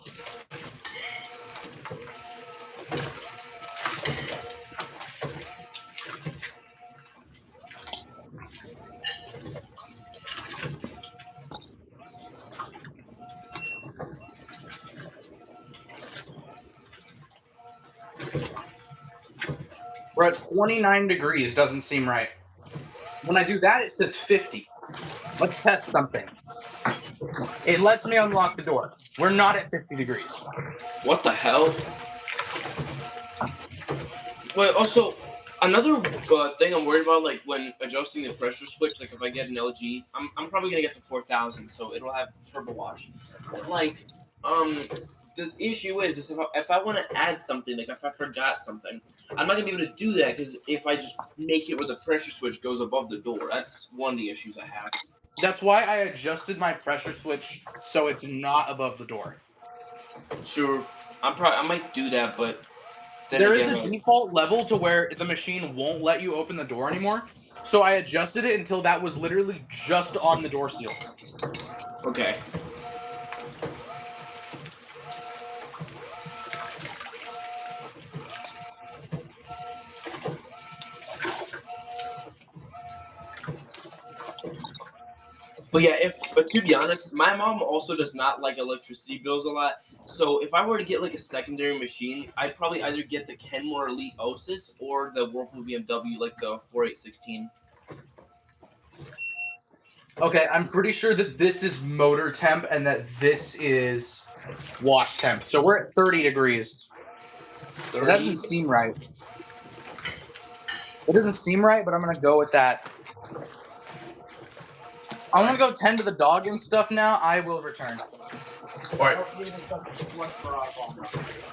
We're at 29 degrees. Doesn't seem right. When I do that, it says 50. Let's test something. It lets me unlock the door. We're not at 50 degrees. What the hell? But also, another thing I'm worried about, like when adjusting the pressure switch, like if I get an LG, I'm probably gonna get the 4000, so it'll have turbo wash. But like, um, the issue is if I want to add something, like if I forgot something, I'm not gonna be able to do that because if I just make it where the pressure switch goes above the door, that's one of the issues I have. That's why I adjusted my pressure switch so it's not above the door. Sure, I might do that, but then There is again, a like, default level to where the machine won't let you open the door anymore. So I adjusted it until that was literally just on the door seal. okay. But yeah, if but to be honest, my mom also does not like electricity bills a lot. So if I were to get like a secondary machine, I'd probably either get the Kenmore Elite Osis or the Whirlpool BMW, like the 4816. Okay, I'm pretty sure that this is motor temp and that this is wash temp. So we're at 30 degrees. But that doesn't 30. seem right. It doesn't seem right, but I'm gonna go with that. I'm gonna go tend to the dog and stuff now. I will return. All right. Hopefully this doesn't West Barrage long enough.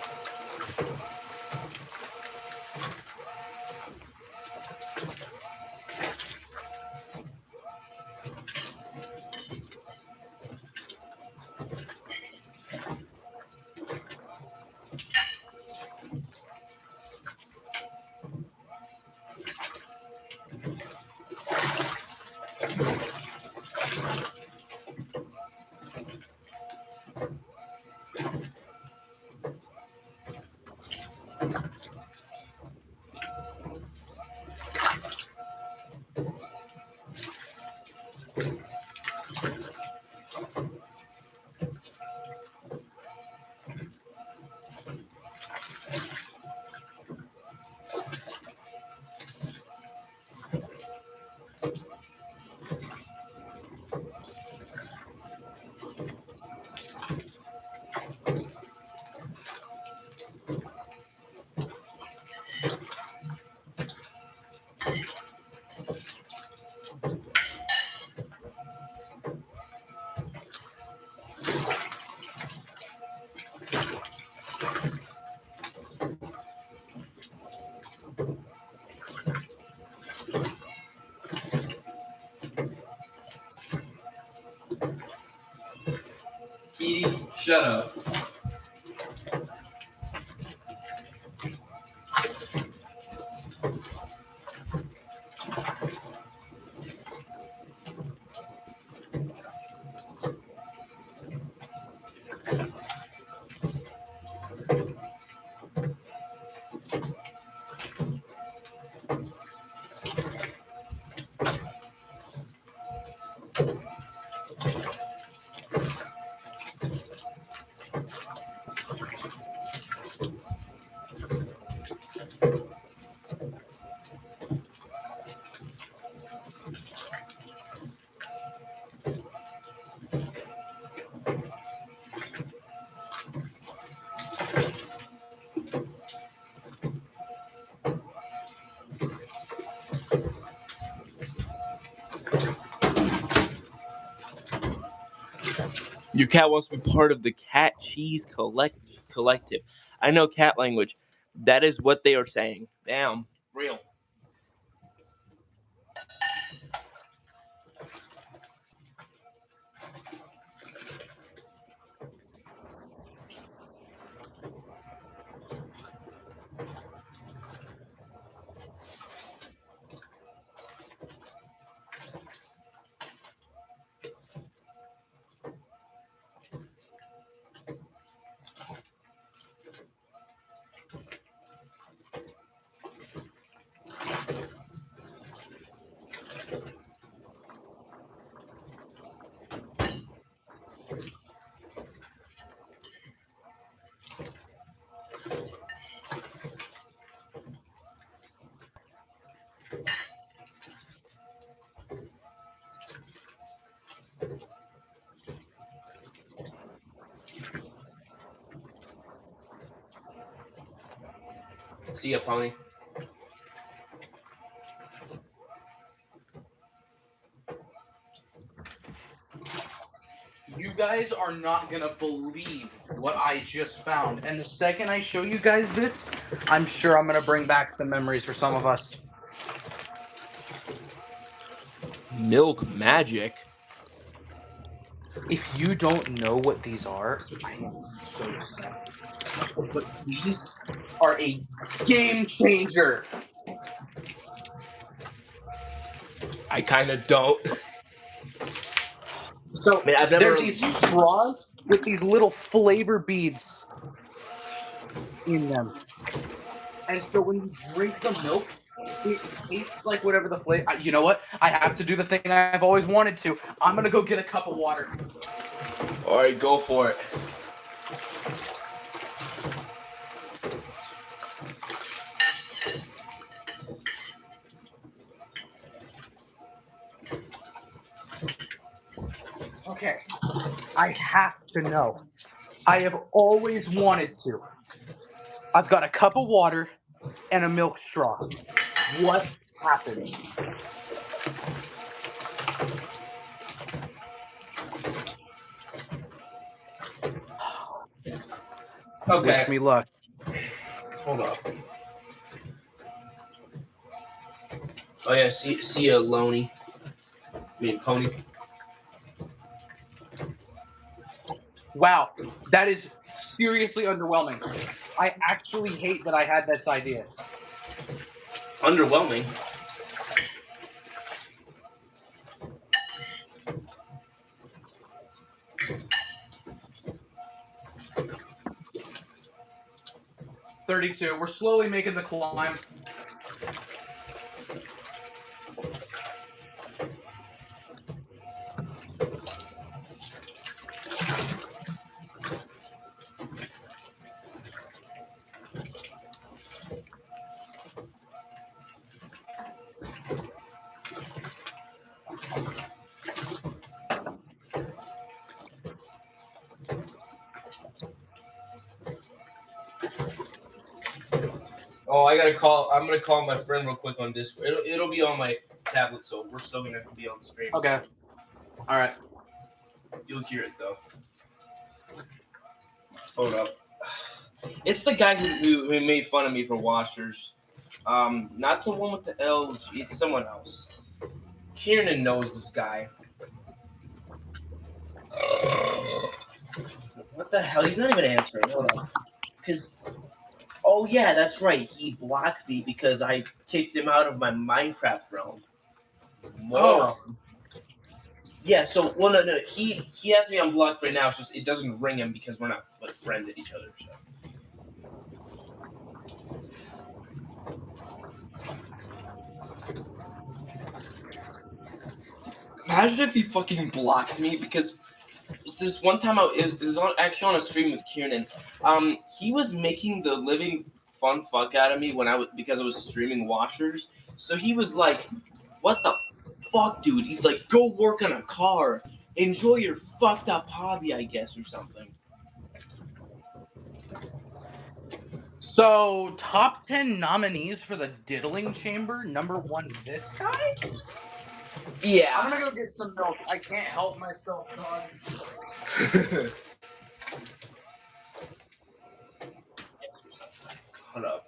Kitty, shut up. Your cat wants to be part of the cat cheese collective. I know cat language. That is what they are saying. Damn, real. See ya, pony. You guys are not gonna believe what I just found. And the second I show you guys this, I'm sure I'm gonna bring back some memories for some of us. Milk magic. If you don't know what these are, I am so sad. But these are a game changer. I kind of don't. So I mean, I've there are never these used. straws with these little flavor beads in them. And so when you drink the milk, it tastes like whatever the flavor. You know what? I have to do the thing I've always wanted to. I'm gonna go get a cup of water. All right, go for it. Okay. I have to know. I have always wanted to. I've got a cup of water and a milk straw. What happens? Okay. Wish me luck. Hold up. Oh yeah, see ya, Loney. I mean, pony. Wow, that is seriously underwhelming. I actually hate that I had this idea. Underwhelming. 32. We're slowly making the climb. Oh, I gotta call. I'm gonna call my friend real quick on Discord. It'll be on my tablet, so we're still gonna be on stream. Okay. All right. You'll hear it though. Hold up. It's the guy who made fun of me for washers. Not the one with the LG. It's someone else. Kieran knows this guy. What the hell? He's not even answering. Hold on. Because, oh yeah, that's right. He blocked me because I kicked him out of my Minecraft realm. Oh. Yeah. So, well, no. He has me unblocked right now. It's just it doesn't ring him because we're not like friends at each other. So. Imagine if he fucking blocked me because this one time it was actually on a stream with Kieran. He was making the living fun fuck out of me because I was streaming washers. So he was like, "What the fuck, dude?" He's like, "Go work on a car, enjoy your fucked up hobby, I guess, or something." So, top 10 nominees for the diddling chamber. Number 1, this guy? Yeah. I'm gonna go get some milk. I can't help myself, dog. Hold up.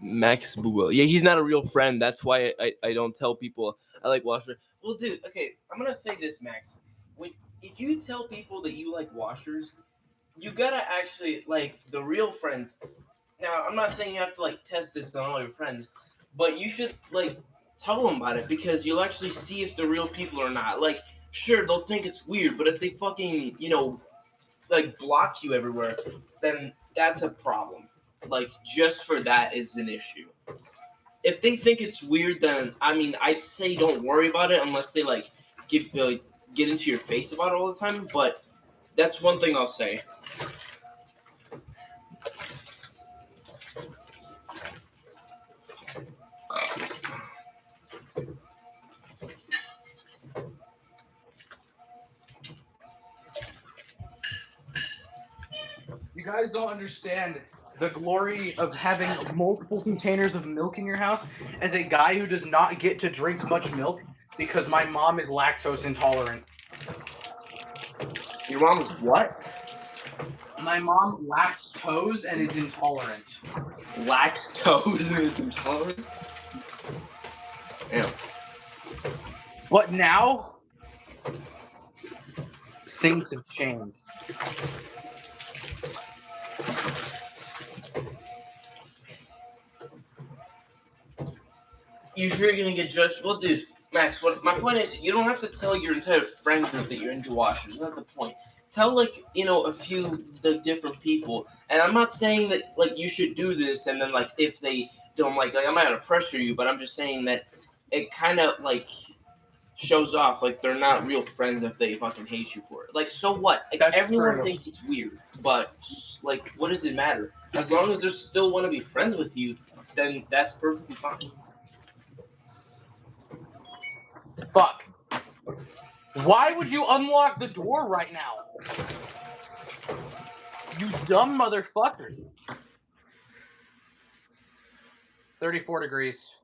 Max Buell. Yeah, he's not a real friend. That's why I don't tell people I like washers. Well, dude, okay, I'm gonna say this, Max. When if you tell people that you like washers, you gotta actually like the real friends. Now, I'm not saying you have to like test this on all your friends, but you should like tell them about it because you'll actually see if they're real people or not. Like, sure, they'll think it's weird, but if they fucking like block you everywhere, then that's a problem. Like, just for that is an issue. If they think it's weird, then I mean, I'd say don't worry about it unless they like get into your face about it all the time. But that's one thing I'll say. You guys don't understand the glory of having multiple containers of milk in your house as a guy who does not get to drink much milk because my mom is lactose intolerant. Your mom is what? My mom lacks toes and is intolerant. Lactose and is intolerant. Yeah. But now things have changed. You sure you're gonna get judged? Well, dude, Max. What my point is, you don't have to tell your entire friend group that you're into washers. That's not the point. Tell like a few different people. And I'm not saying that like you should do this, and then like if they don't like I'm not gonna pressure you, but I'm just saying that it kind of like shows off like they're not real friends if they fucking hate you for it. Like so what? Like That's everyone true. thinks it's weird, but like what does it matter? As long as they still want to be friends with you, then that's perfectly fine. Fuck. Why would you unlock the door right now? You dumb motherfucker. 34 degrees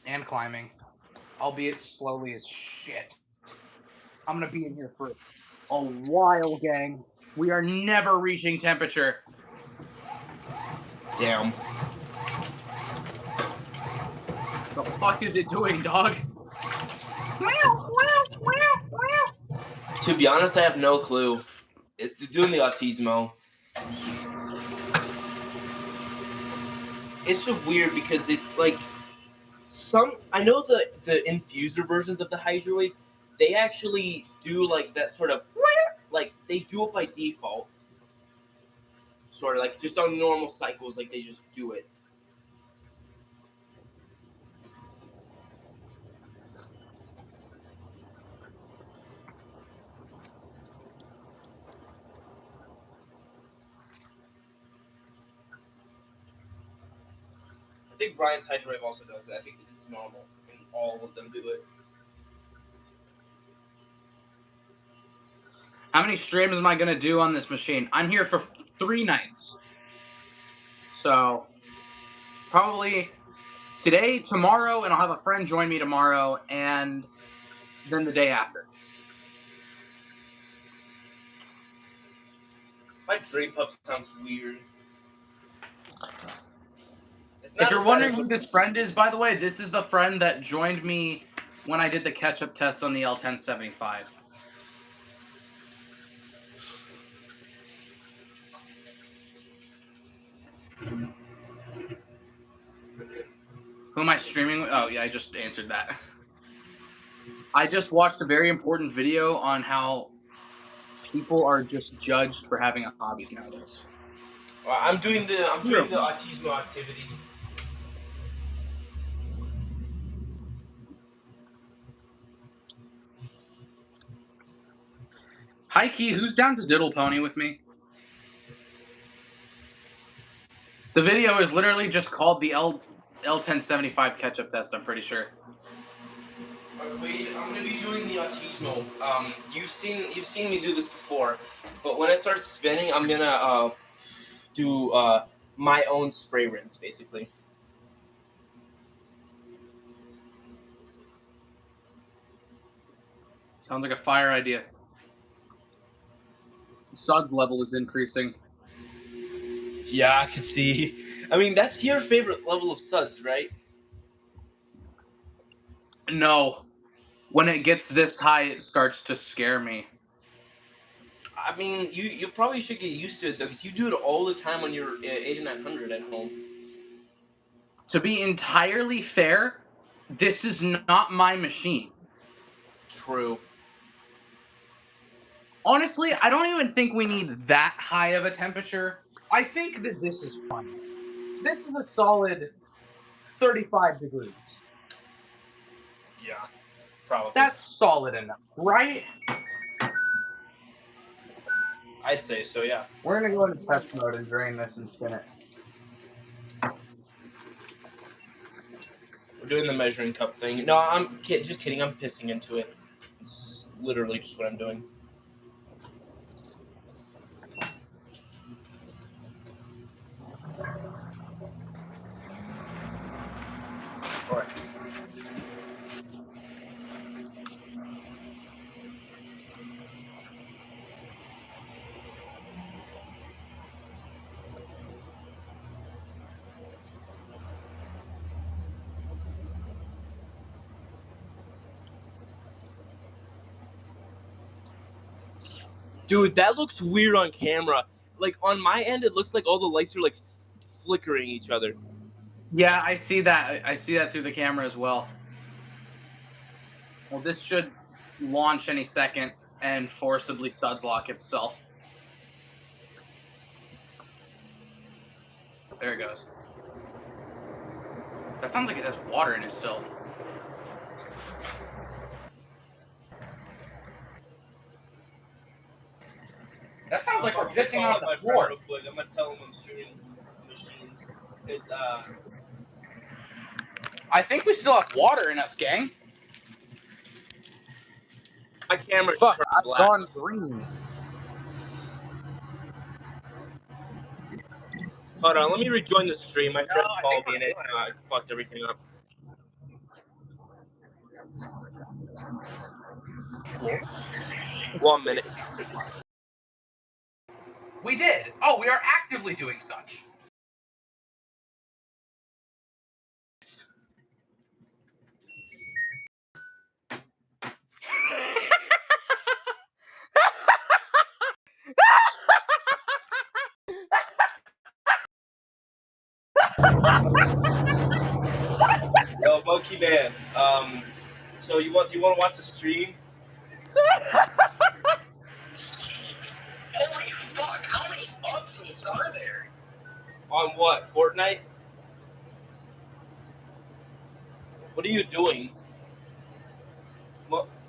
and climbing, albeit slowly as shit. I'm gonna be in here for a while, gang. We are never reaching temperature. Damn. The fuck is it doing, dog? To be honest, I have no clue. It's doing the autismo. It's just weird because it like some. I know the infuser versions of the hydrowaves. They actually do like that sort of like they do it by default. Sort of like just on normal cycles, like they just do it. I think Brian's hydrowave also does it. I think it's normal, and all of them do it. How many streams am I gonna do on this machine? I'm here for 3 nights. So, probably today, tomorrow, and I'll have a friend join me tomorrow, and then the day after. My drape pup sounds weird. It's If not you're as bad wondering as who this friend is, by the way, this is the friend that joined me when I did the ketchup test on the L1075. Who am I streaming with? Oh, yeah, I just answered that. I just watched a very important video on how people are just judged for having hobbies nowadays. I'm doing the True. autismo activity. Hi, Key. Who's down to diddle pony with me? The video is literally just called the L1075 catch-up test. I'm pretty sure. Wait, I'm gonna be doing the artisanal. You've seen me do this before, but when I start spinning, I'm gonna do my own spray rinse, basically. Sounds like a fire idea. Suds level is increasing. Yeah, I can see. I mean, that's your favorite level of suds, right? No. When it gets this high, it starts to scare me. I mean, you probably should get used to it though, because you do it all the time on your 8900 at home. To be entirely fair, this is not my machine. True. Honestly, I don't even think we need that high of a temperature. I think that this is fine. This is a solid 35 degrees. Yeah, probably. That's solid enough, right? I'd say so. Yeah. We're gonna go into test mode and drain this and spin it. We're doing the measuring cup thing. No, just kidding. I'm pissing into it. It's literally just what I'm doing. All right. Dude, that looks weird on camera. Like on my end, it looks like all the lights are like flickering each other. Yeah, I see that. I see that through the camera as well. Well, this should launch any second and forcibly suds lock itself. There it goes. That sounds like it has water in it still. That sounds like we're pissing on the floor. Real quick. I'm gonna tell him I'm streaming machines. Cause I think we still have water in us, gang. my camera Fuck, turned I've black. gone green. Hold on, let me rejoin the stream. My friend I called think me we're and it good. fucked everything up. Floor? 1 minute. We did. Oh, we are actively doing such. Yo, Monkey Man. So you want to watch the stream? Holy fuck! How many updates are there? On what? Fortnite? What are you doing?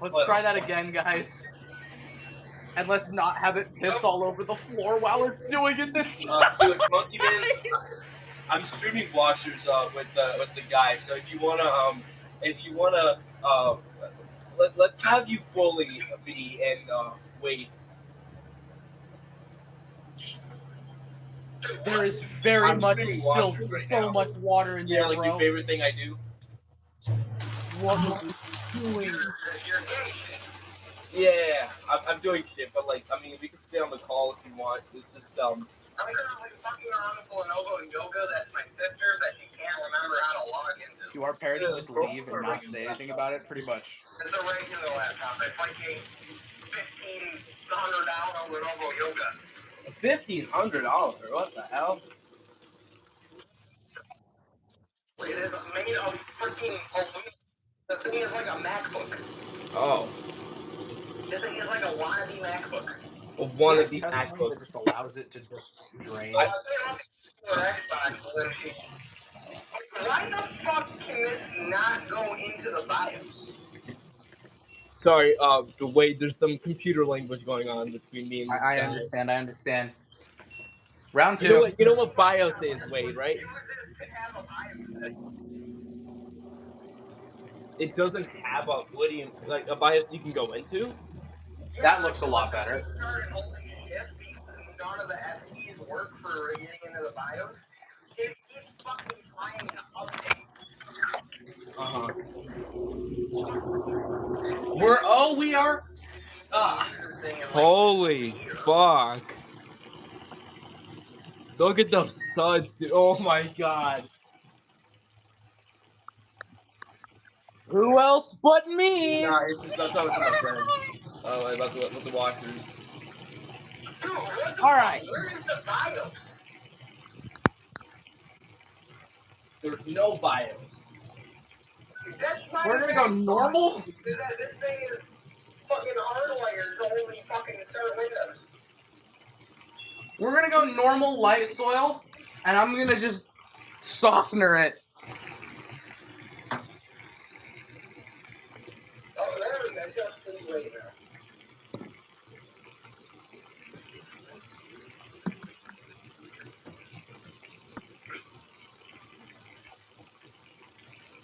Let's try that again, guys. And let's not have it piss all over the floor while it's doing it this time. Dude, Monkey Man. I'm streaming washers with the guy. So if you wanna let's have you bully me and wait. There is very I'm much streaming still washers right so now. much water in Yeah, there, like your bro. favorite thing I do. What is this doing? You're doing shit. Yeah, I'm doing shit, but like, I mean, we can stay on the call if you want. It's just I'm currently fucking around with Lenovo yoga. That's my sister that she can't remember how to log into. Do our parents just leave and not say anything about it? Pretty much. It's a regular laptop. It's like a $1,500 Lenovo yoga. $1,500? What the hell? It is made of freaking aluminum. The thing is like a MacBook. Oh. This thing is like a wannabe MacBook. A wannabe Test mode MacBook. that just allows it to just drain. Why the fuck can this not go into the BIOS? Sorry, Wade, there's some computer language going on between me and this I guy. understand. I understand. Round You know two. what? You know what BIOS is, Wade, right? It doesn't have a like a BIOS you can go into. That looks a lot better. None of the FTs work for getting into the BIOS. It keeps fucking trying to update. Uh We are. Holy fuck! Look at those suds, dude. Oh my god. Who else but me? Nah, it's just that's not from my friend. Oh, I about to let the washers. Dude, what the All fuck? right. Where is the BIOS? There's no BIOS. That's my We're gonna go exact thought. normal. This thing is fucking hardwired to only fucking start Windows. We're gonna go normal light soil, and I'm gonna just softener it. Oh, there we go. Just please wait now.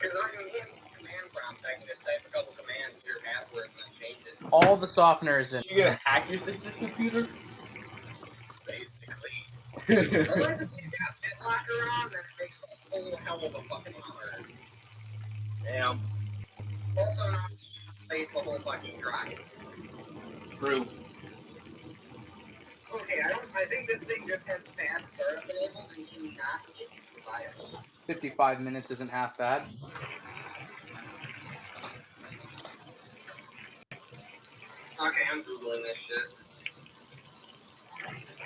Because I can get command prompt. I can just type a couple commands to your password and then change it. All the softener is in. You gonna hack your sister's computer? Basically. Unless if you got BitLocker on, then it makes a whole hell of a fucking lot harder. Damn. Also, not place the whole fucking drive. True. Okay, I think this thing just has fast startup enabled and you not get to the BIOS. 55 minutes isn't half bad. Okay, I'm Googling this shit.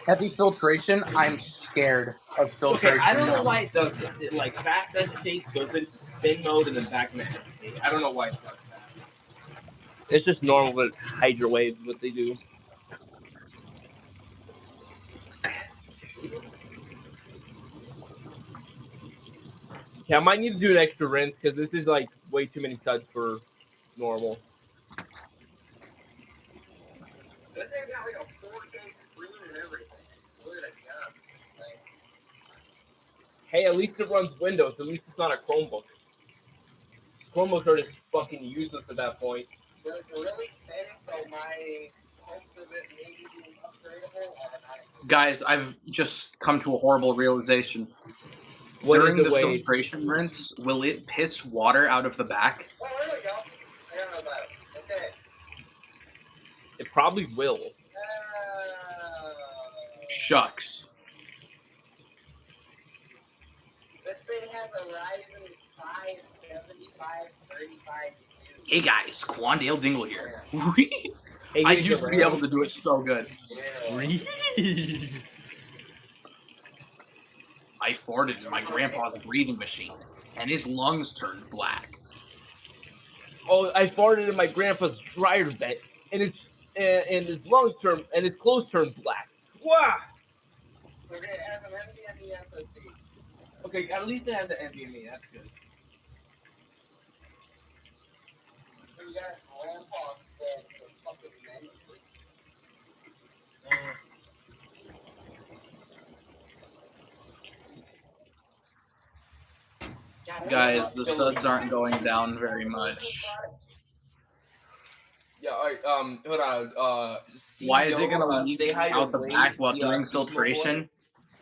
Heavy filtration. I'm scared of filtration. Okay, I don't know why it does this. It like fast agitate, goes into spin mode, and then back into agitate. I don't know why it does that. It's just normal, but hydrowave is what they do. Yeah, I might need to do an extra rinse because this is like way too many suds for normal. This thing's got like a 4K screen and everything. I swear to God. Hey, at least it runs Windows. At least it's not a Chromebook. Chromebooks are just fucking useless at that point. But it's really thin, so my hopes of it maybe being upgradable are not. Guys, I've just come to a horrible realization. What During is the it, Wade? filtration rinse, will it piss water out of the back? Oh, there we go. I don't know about it. Okay. It probably will. Shucks. This thing has a Ryzen 5 7535. Hey guys, Quandale Dingle here. Hey, I here's used your to be able RAM. to do it so good. I farted in my grandpa's breathing machine, and his lungs turned black. Oh, I farted in my grandpa's dryer vent, and his lungs turned and his clothes turned black. Wow. Okay, it has an NVMe SSD. Okay, at least it has an NVMe. That's good. So we got grandpa's fucking menu. Guys, the suds aren't going down very much. Yeah, all right. Hold on. Why is it CEO, going to leak say hi to out the Wade, back while the doing Beast Mode boy. filtration?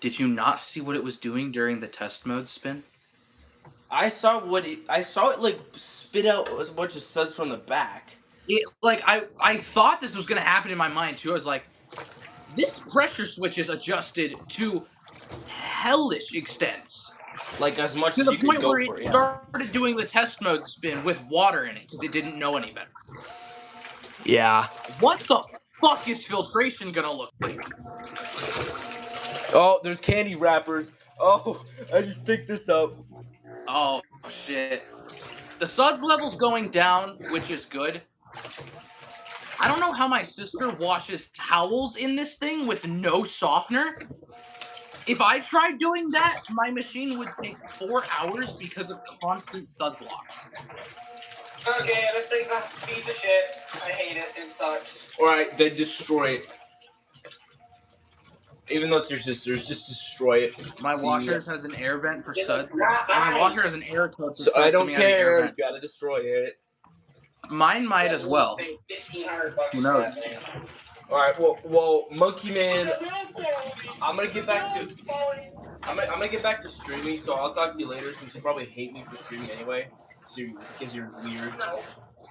Did you not see what it was doing during the test mode spin? I saw it like spit out a bunch of suds from the back. I thought this was going to happen in my mind too. I was like, this pressure switch is adjusted to hellish extents. Like as much To as the you could point go where for, it yeah. started doing the test mode spin with water in it because it didn't know any better. Yeah. What the fuck is filtration gonna look like? Oh, there's candy wrappers. Oh, I just picked this up. Oh shit. The suds level's going down, which is good. I don't know how my sister washes towels in this thing with no softener. If I tried doing that, my machine would take 4 hours because of constant suds loss. Okay, this thing's a piece of shit. I hate it. It sucks. Alright, then destroy it. Even though there's just destroy it. My See, washer has an air vent for Suds. not My mine. washer has an air coat for So I Suds don't coming out of the air care. You vent. gotta destroy it. Mine might as well. $1,500 Who for knows? that thing. All right. Well, Monkey Man. I'm gonna get back to. I'm gonna get back to streaming. So I'll talk to you later. Since you probably hate me for streaming anyway, because you're weird.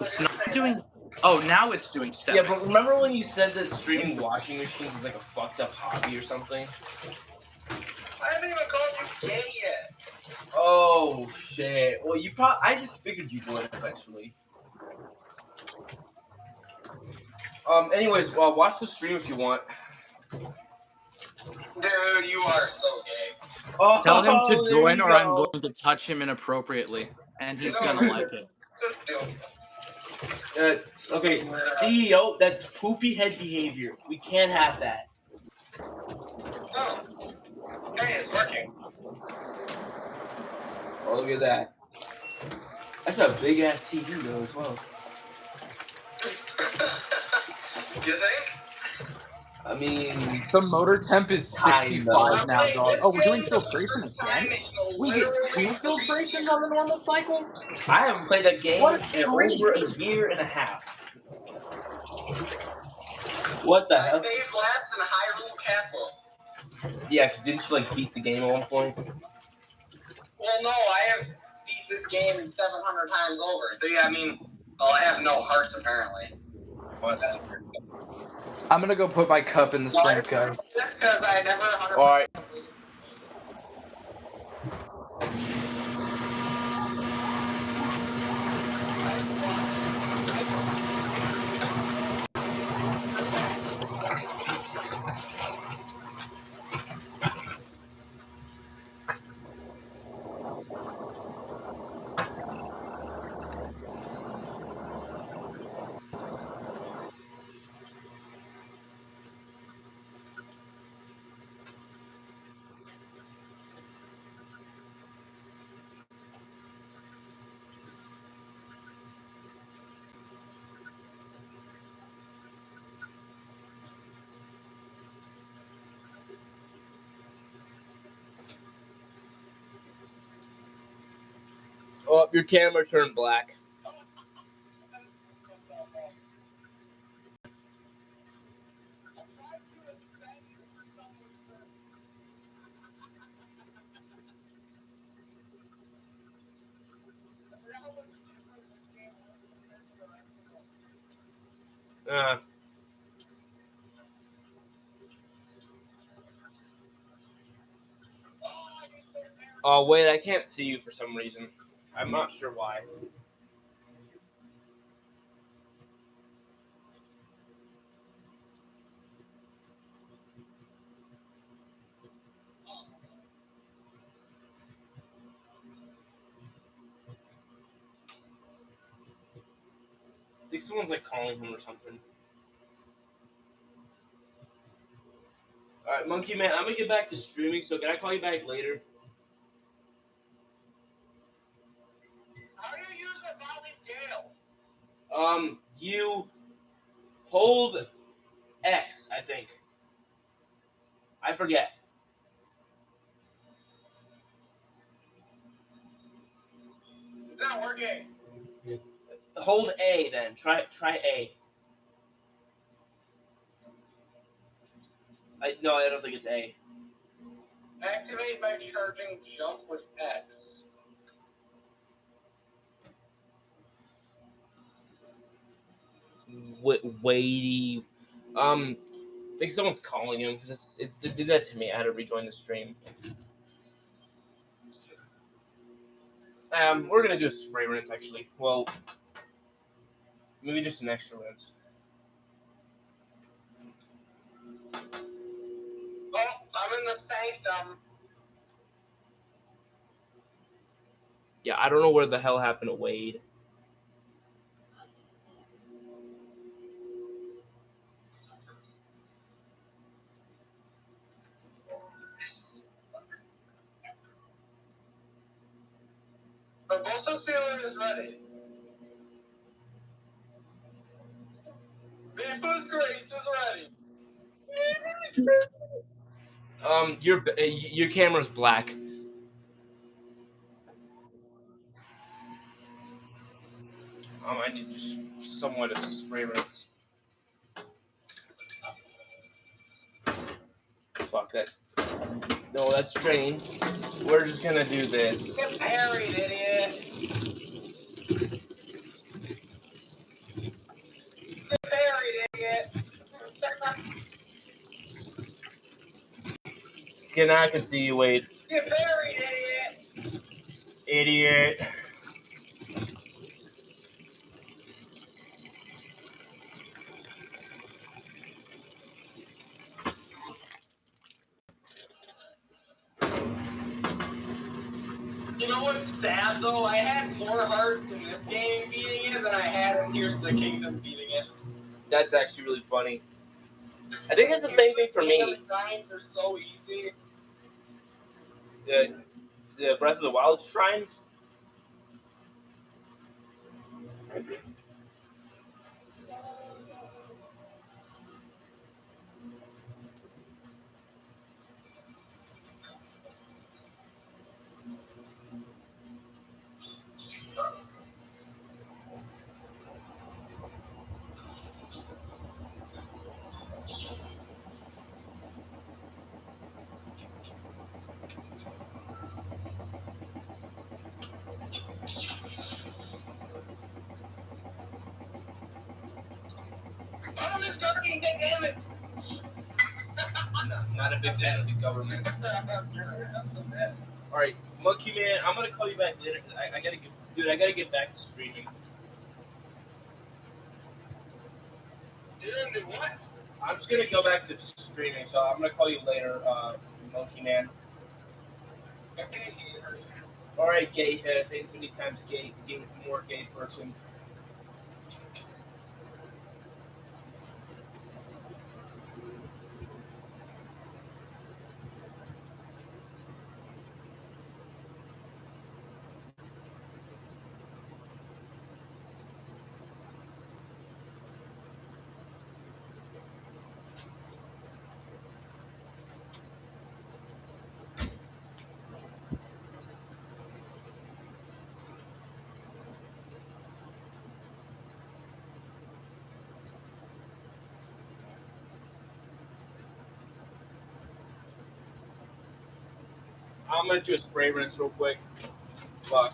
It's not doing. Oh, now it's doing Yeah, stepping. but remember when you said that streaming washing machines is like a fucked up hobby or something? I haven't even called you gay yet. Oh shit. Well, I just figured you would eventually. Anyways, watch the stream if you want. Dude, you are so gay. Oh, Tell him to there join, you or I'm go. going to touch him inappropriately, and he's gonna like it. Okay, CEO, that's poopy head behavior. We can't have that. Oh, hey, it's working. Oh, look at that. That's a big ass TV though as well. You think? I mean, The motor temp is 65 now, dog. Oh, we're doing filtration again? We get 2 filtrations on the normal cycle? I haven't played that game What a in over a treat! year and a half. What the hell? Saved last in Hyrule Castle. Yeah, cause didn't you like beat the game at one point? Well, no, I have beat this game 700 times over. So yeah, I mean, well, I have no hearts apparently. What? I'm gonna go put my cup in the sink, guys. That's because I never 100%. All right. Oh, your camera turned black. Oh wait, I can't see you for some reason. I'm not sure why. I think someone's like calling him or something. Alright, Monkey Man, I'm gonna get back to streaming, so can I call you back later? How do you use a Valley scale? You hold X, I think. I forget. It's not working. Hold A then. Try A. No, I don't think it's A. Activate by charging jump with X. Weighty. I think someone's calling him because it did that to me. I had to rejoin the stream. We're gonna do a spray rinse actually. Well, maybe just an extra rinse. Oh, I'm in the sanctum. Yeah, I don't know where the hell happened to Wade. The Bosa sealer is ready. Food's great. This is ready. Your camera's black. I need just somewhat of spray rinse. Fuck that. No, that's drained. We're just gonna do this. Get buried, idiot. Get buried, idiot. Yeah, now I can see you, Wade. Get buried, idiot. Idiot. You know what's sad though? I had more hearts in this game beating it than I had in Tears of the Kingdom beating it. That's actually really funny. I think it's the same thing for me. Shrines are so easy. The Breath of the Wild shrines. I'm just gonna take damage. Not a big fan of the government. All right, Monkey Man, I'm gonna call you back later. I gotta get, dude. I gotta get back to streaming. Dude, what? I'm just gonna go back to streaming, so I'm gonna call you later, Monkey Man. Okay, All right, gay head. Infinity times gay, more gay person. I'm gonna do a spray rinse real quick. Fuck.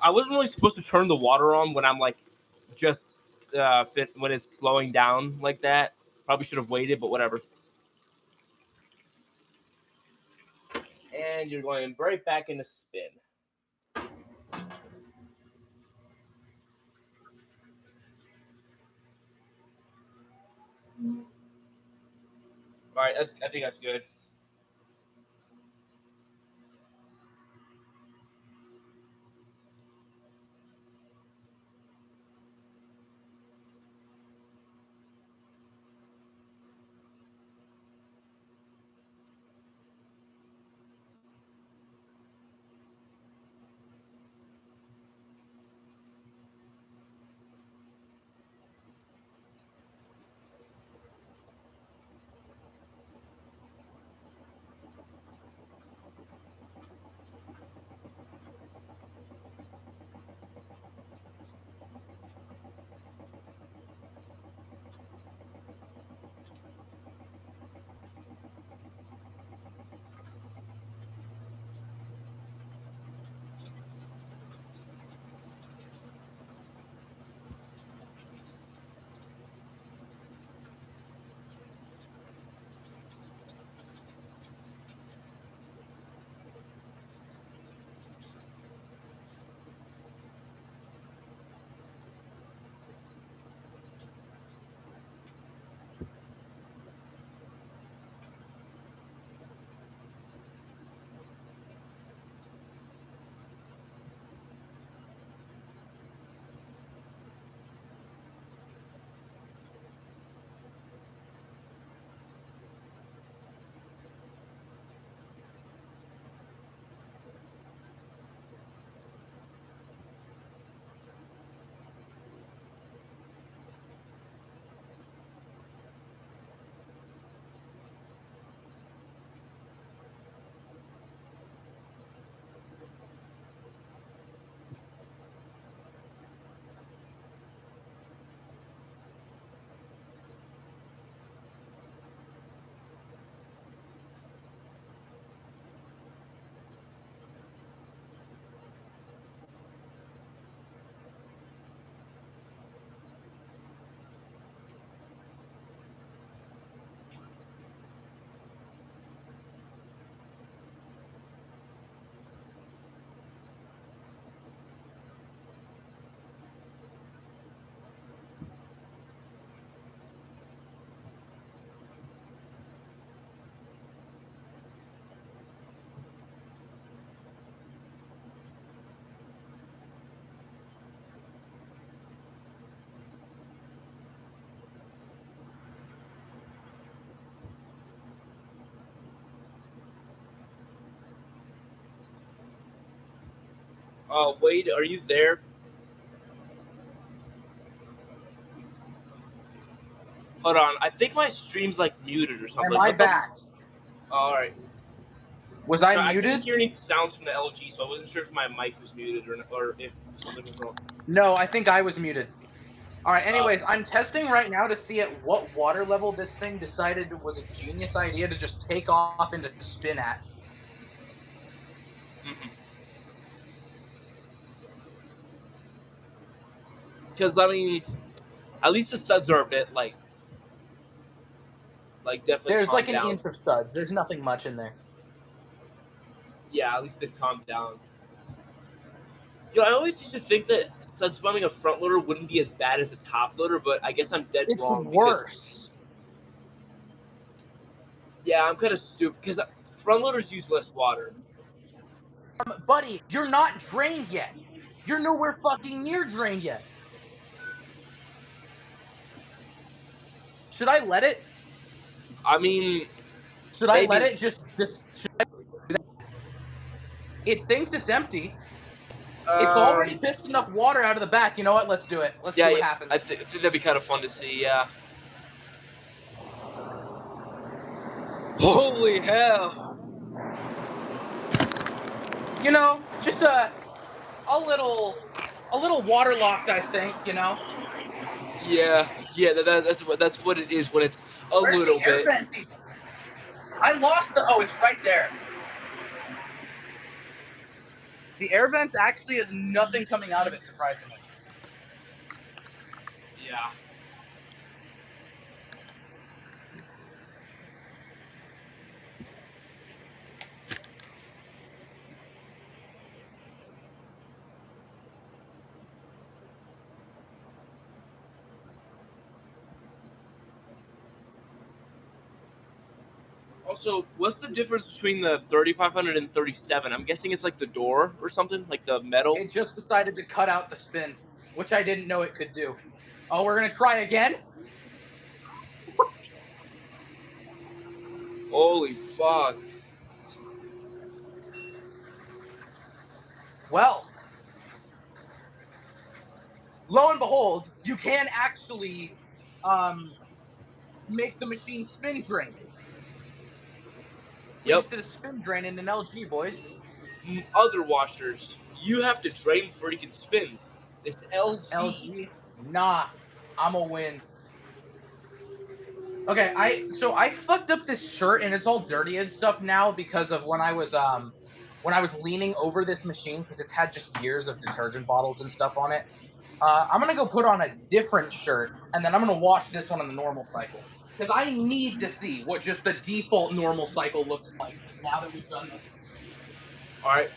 I wasn't really supposed to turn the water on when I'm like just when it's slowing down like that. Probably should have waited, but whatever. And you're going right back into spin. All right, I think that's good. Wade, are you there? Hold on. I think my stream's like muted or Am something. I What the? back? All right. Was I Sorry, I couldn't muted? hear any sounds from the LG, so I wasn't sure if my mic was muted or if something was wrong. No, I think I was muted. All right, Uh, anyways, I'm testing right now to see at what water level this thing decided it was a genius idea to just take off into spin at. Because I mean, at least the suds are a bit definitely There's like calmed an down. inch of suds. There's nothing much in there. Yeah, at least they've calmed down. You know, I always used to think that suds bumming a front loader wouldn't be as bad as a top loader, but I guess I'm dead It's wrong because worse. yeah, I'm kind of stupid because front loaders use less water. Buddy, you're not drained yet. You're nowhere fucking near drained yet. Should I let it? I mean, Should I let maybe. it it thinks it's empty. It's already Um, pissed enough water out of the back. You know what? Let's do it. Let's see yeah, what yeah happens. I think that'd be kind of fun to see. Yeah. Holy hell! You know, just a little waterlocked, I think, you know. Yeah, yeah. That's what it is when it's a Where's the little air bit. vent even? I lost the oh, it's right there. The air vent actually has nothing coming out of it, surprisingly. Yeah. Also, what's the difference between the 3500 and 37? I'm guessing it's like the door or something, like the metal. It just decided to cut out the spin, which I didn't know it could do. Oh, we're gonna try again? Holy fuck. Well, lo and behold, you can actually um, make the machine spin drain. We Yep. just did a spin drain in an LG, boys. Other washers, you have to drain before you can spin. This LG. LG, nah, I'm a win. Okay, I fucked up this shirt and it's all dirty and stuff now because of when I was leaning over this machine because it's had just years of detergent bottles and stuff on it. I'm gonna go put on a different shirt and then I'm gonna wash this one on the normal cycle because I need to see what just the default normal cycle looks like now that we've done this. All right.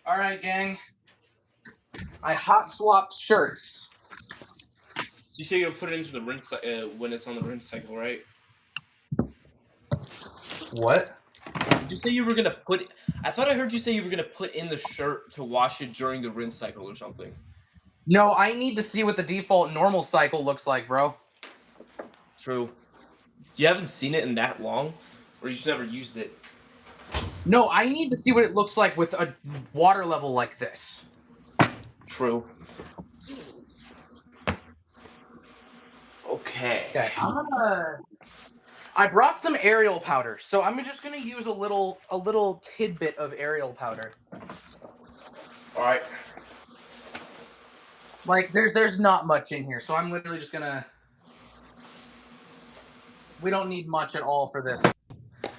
All right, gang. I hot swapped shirts. You say you're gonna put it into the rinse when it's on the rinse cycle, right? What? Did you say you were gonna put? I thought I heard you say you were gonna put in the shirt to wash it during the rinse cycle or something. No, I need to see what the default normal cycle looks like, bro. True. You haven't seen it in that long, or you just never used it. No, I need to see what it looks like with a water level like this. True. Okay. Okay, I brought some Ariel powder, so I'm just gonna use a little tidbit of Ariel powder. All right. Like there's not much in here, so I'm literally just gonna. We don't need much at all for this.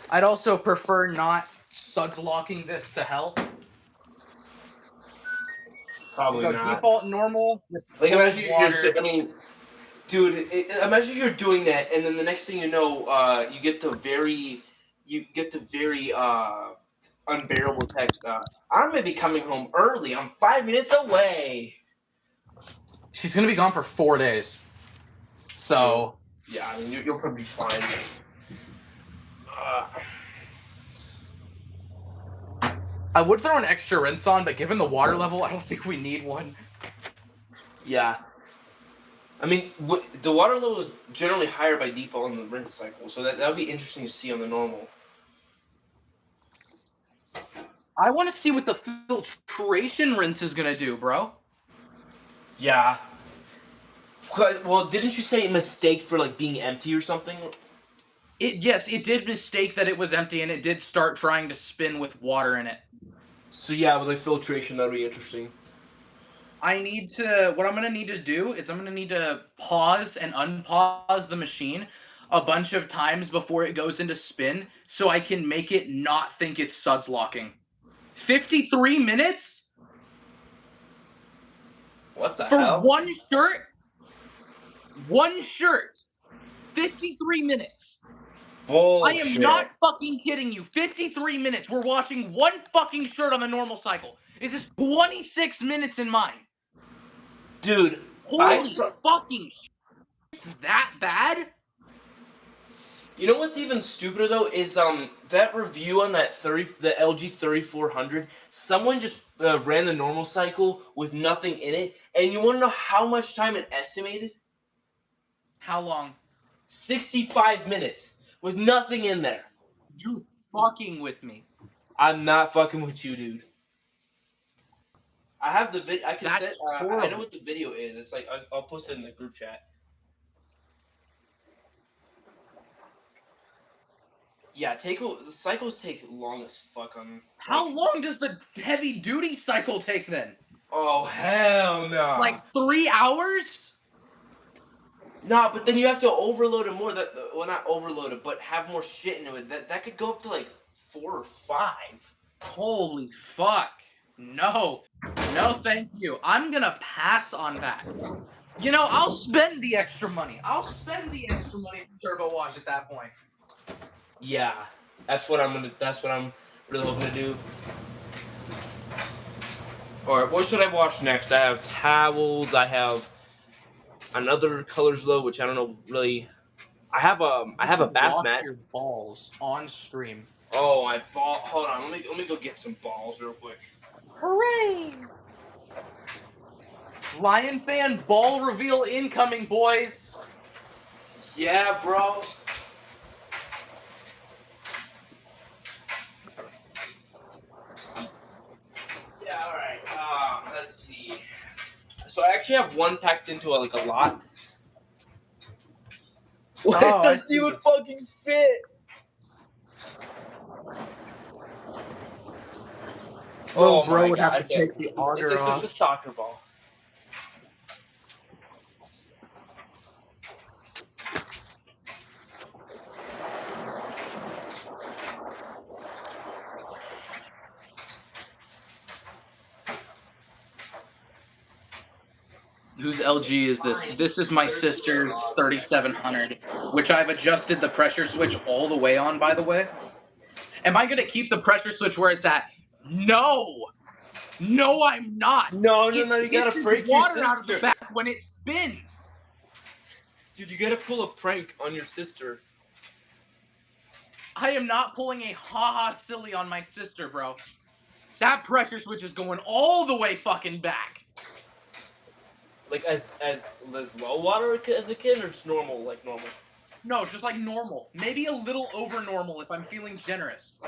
I'd also prefer not suds locking this to hell. We'll Probably go not. default normal with Like cold imagine water. I mean, dude, imagine you're doing that, and then the next thing you know, you get the very unbearable text. I'm gonna be coming home early. I'm 5 minutes away. She's gonna be gone for 4 days. True. So Yeah, I mean, you'll probably be fine. Uh, I would throw an extra rinse on, but given the water level, I don't think we need one. yeah. I mean, the water level is generally higher by default in the rinse cycle, so that would be interesting to see on the normal. I want to see what the filtration rinse is gonna do, bro. Yeah. Well, didn't you say mistake for like being empty or something? It did mistake that it was empty, and it did start trying to spin with water in it. So yeah, with like filtration, that'll be interesting. I need to. What I'm gonna need to do is I'm gonna need to pause and unpause the machine a bunch of times before it goes into spin, so I can make it not think it's suds locking. 53 minutes What the for hell? one shirt. 53 minutes. I am Bullshit. not fucking kidding you. 53 minutes. We're washing one fucking shirt on the normal cycle. Is this 26 minutes in mine? Dude, I Holy saw. fucking shit. It's that bad? You know what's even stupider though is that review on the LG 3400. Someone just ran the normal cycle with nothing in it, and you want to know how much time it estimated? How long? 65 minutes with nothing in there. You fucking with me. I'm not fucking with you, dude. I have the vid. I can That's set. I know horrible. what the video is. It's like I'll post it in the group chat. Yeah, the cycles take long as fuck on How like. long does the heavy duty cycle take then? Oh hell no! Like 3 hours? No, but then you have to overload it more. Well, not overload it, but have more shit into it. That could go up to like 4 or 5. Holy fuck. No. No, thank you. I'm gonna pass on that. You know, I'll spend the extra money. I'll spend the extra money for Turbo Wash at that point. Yeah, that's what I'm gonna. That's what I'm really hoping to do. All right, what should I wash next? I have towels. I have another colors low, which I don't know really. I You have a should bath wash mat. your balls on stream. Oh, I ball. Hold on, let me go get some balls real quick. Hooray! Lion fan ball reveal incoming, boys. Yeah, bro. Yeah, all right. Let's see. So I actually have one packed into like a lot. It Oh, I doesn't see. even fucking fit. Little Oh bro my would god! have I to can't. take the It's auger just a off. soccer ball. Whose LG is this? This is my sister's 3700, which I've adjusted the pressure switch all the way on, by the way. Am I going to keep the pressure switch where it's at? No! No, I'm not! No, no, It no! You gotta pisses prank your water out of the sister, back when it spins. dude. You gotta pull a prank on your sister. I am not pulling a haha silly on my sister, bro. That pressure switch is going all the way fucking back. Like as low water as a kid, or just normal, like normal. No, just like normal. Maybe a little over normal if I'm feeling generous.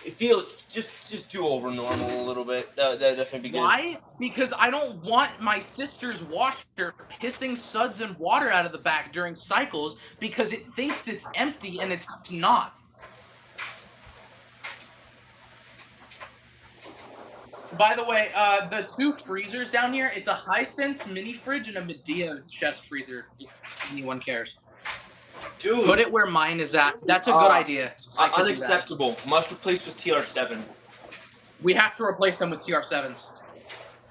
You feel just do over normal a little bit. That definitely be good. Why? Because I don't want my sister's washer pissing suds and water out of the back during cycles because it thinks it's empty and it's not. By the way, the two freezers down here, it's a Hisense mini fridge and a Medea chest freezer, if anyone cares. Put Dude, it where mine is at. That's a good idea. I could do that. unacceptable. Must replace with TR7. We have to replace them with TR7s.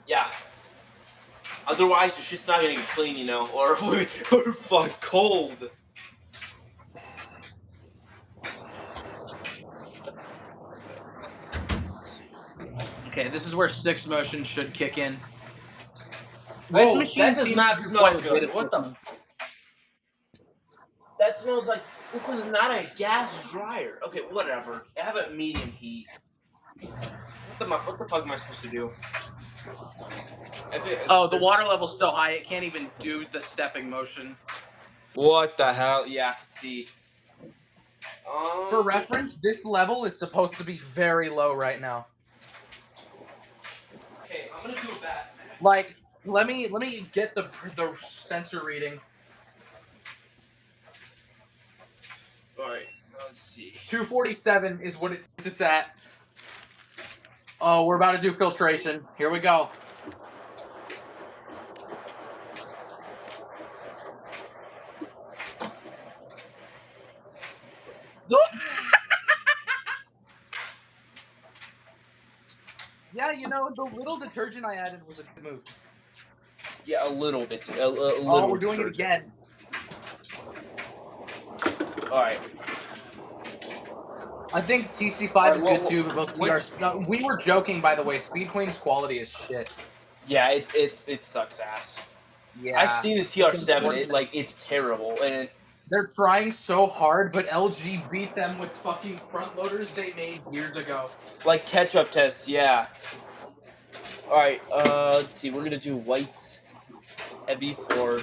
Yeah. Otherwise, your shit's not gonna get clean, you know, or we're fuck cold. Okay, this is where 6 motion should kick in. This Oh, machine that does seems to not do smell quite a bit good. of What 6 the? motion. That smells like this is not a gas dryer. Okay, whatever. I have it at medium heat. What the fuck am I supposed to do? Oh, the water level's so high it can't even do the stepping motion. What the hell? Yeah, I can see. For reference, this level is supposed to be very low right now. Okay, I'm gonna do a bat. Like, let me get the sensor reading. All right, let's see. 247 is what it's at. Oh, we're about to do filtration. Here we go. Yeah, you know, the little detergent I added was a good move. Yeah, a little bit. A little. Oh, we're doing it again. All right. I think TC5 is good too, but both what- TR. No, we were joking, by the way. Speed Queen's quality is shit. Yeah, it sucks ass. Yeah, I've seen the TR7. unfortunate. It's terrible, and They're trying so hard, but LG beat them with fucking front loaders they made years ago. like catch-up tests. Yeah. All right. Let's see. We're gonna do whites heavy for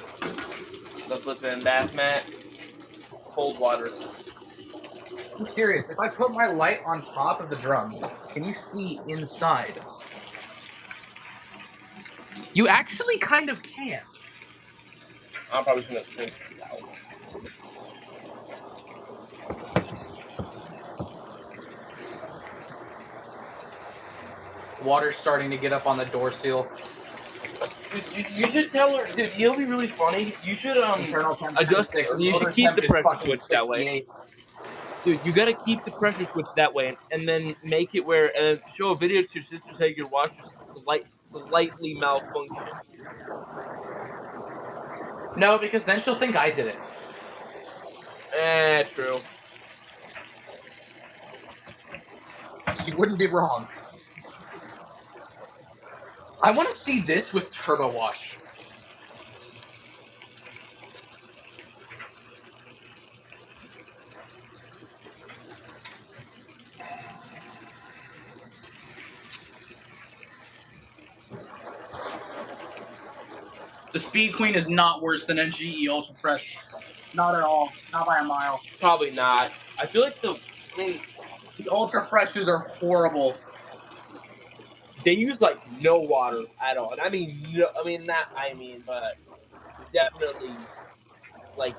the flipping bath mat. Cold water. I'm curious, if I put my light on top of the drum, can you see inside? You actually kind of can. I'm probably gonna think this out. Water's starting to get up on the door seal. Dude, you should tell her, dude. You'll be really funny. You should Internal temp adjust. 76. You Motor should keep temp the is pressure fucking switch that way. 68. Dude, you gotta keep the pressure switch that way, and then make it where show a video to your sister saying your washer slightly malfunctioned. No, because then she'll think I did it. True. She wouldn't be wrong. I want to see this with turbo wash. The Speed Queen is not worse than NGE Ultra Fresh. Not at all. Not by a mile. Probably not. I feel like the Ultra Freshes are horrible. they use like no water at all, and I mean, no, but definitely like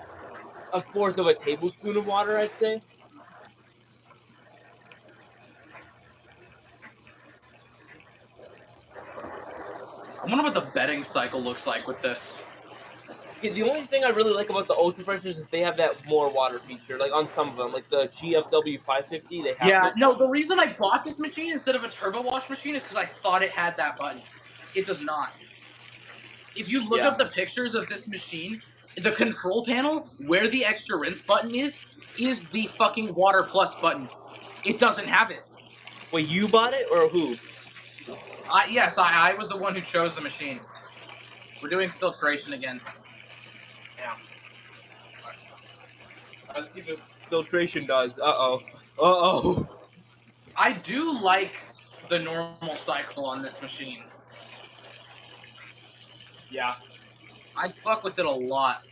a fourth of a tablespoon of water, I'd say. I wonder what the bedding cycle looks like with this. Yeah, the only thing I really like about the Ultra Freshers is they have that more water feature, like on some of them, like the GFW 550. They have. Yeah, no, the reason I bought this machine instead of a turbo wash machine is because I thought it had that button. It does not. If you look up the pictures of this machine, the control panel, where the extra rinse button is the fucking water plus button. It doesn't have it. Wait, you bought it or who? Yes, I was the one who chose the machine. We're doing filtration again. Yeah. Let's see what filtration does. Uh-oh. I do like the normal cycle on this machine. Yeah. I fuck with it a lot.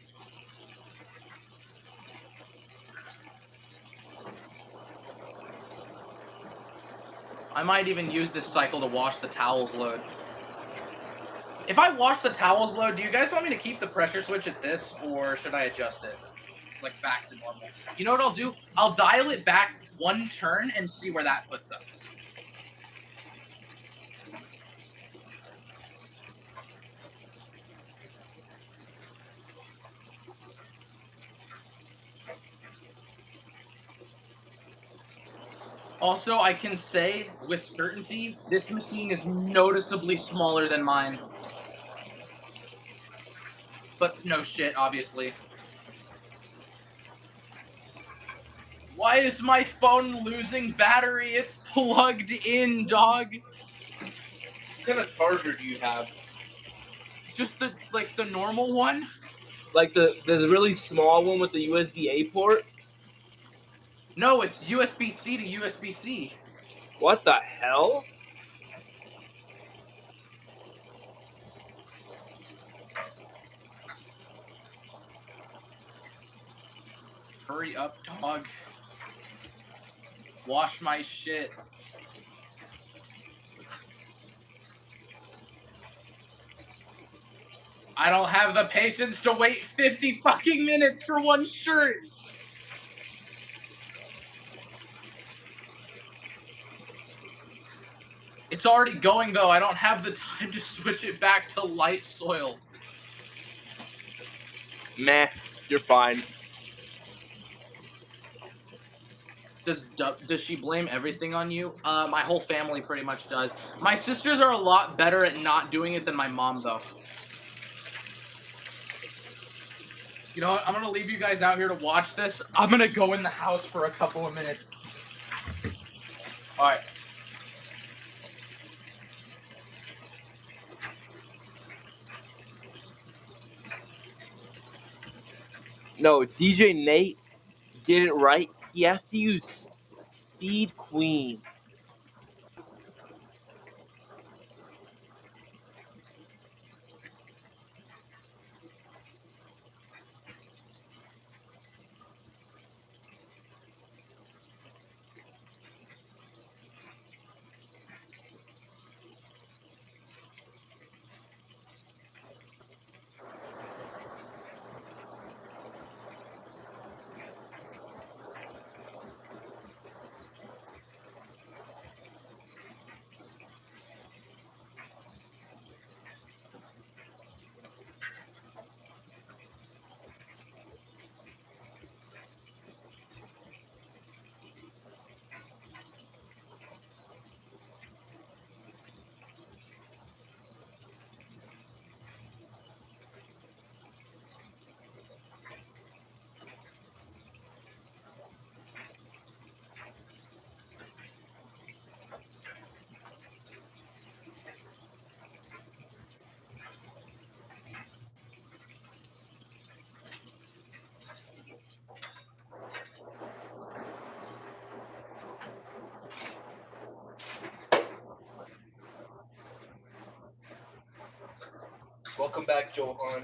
I might even use this cycle to wash the towels load. If I wash the towels load, do you guys want me to keep the pressure switch at this, or should I adjust it? Like, back to normal. You know what I'll do? I'll dial it back one turn and see where that puts us. Also, I can say with certainty, this machine is noticeably smaller than mine. But no shit, obviously. Why is my phone losing battery? It's plugged in, dog. What kind of charger do you have? Just the normal one? Like the really small one with the USB-A port? No, it's USB-C to USB-C. What the hell? Hurry up, dog. Wash my shit. I don't have the patience to wait 50 fucking minutes for one shirt. It's already going though. I don't have the time to switch it back to light soil. Meh, you're fine. Does she blame everything on you? My whole family pretty much does. My sisters are a lot better at not doing it than my mom though. You know what? I'm gonna leave you guys out here to watch this. I'm gonna go in the house for a couple of minutes. All right. No, DJ Nate did it right. He has to use Speed Queen. Welcome back, Johan.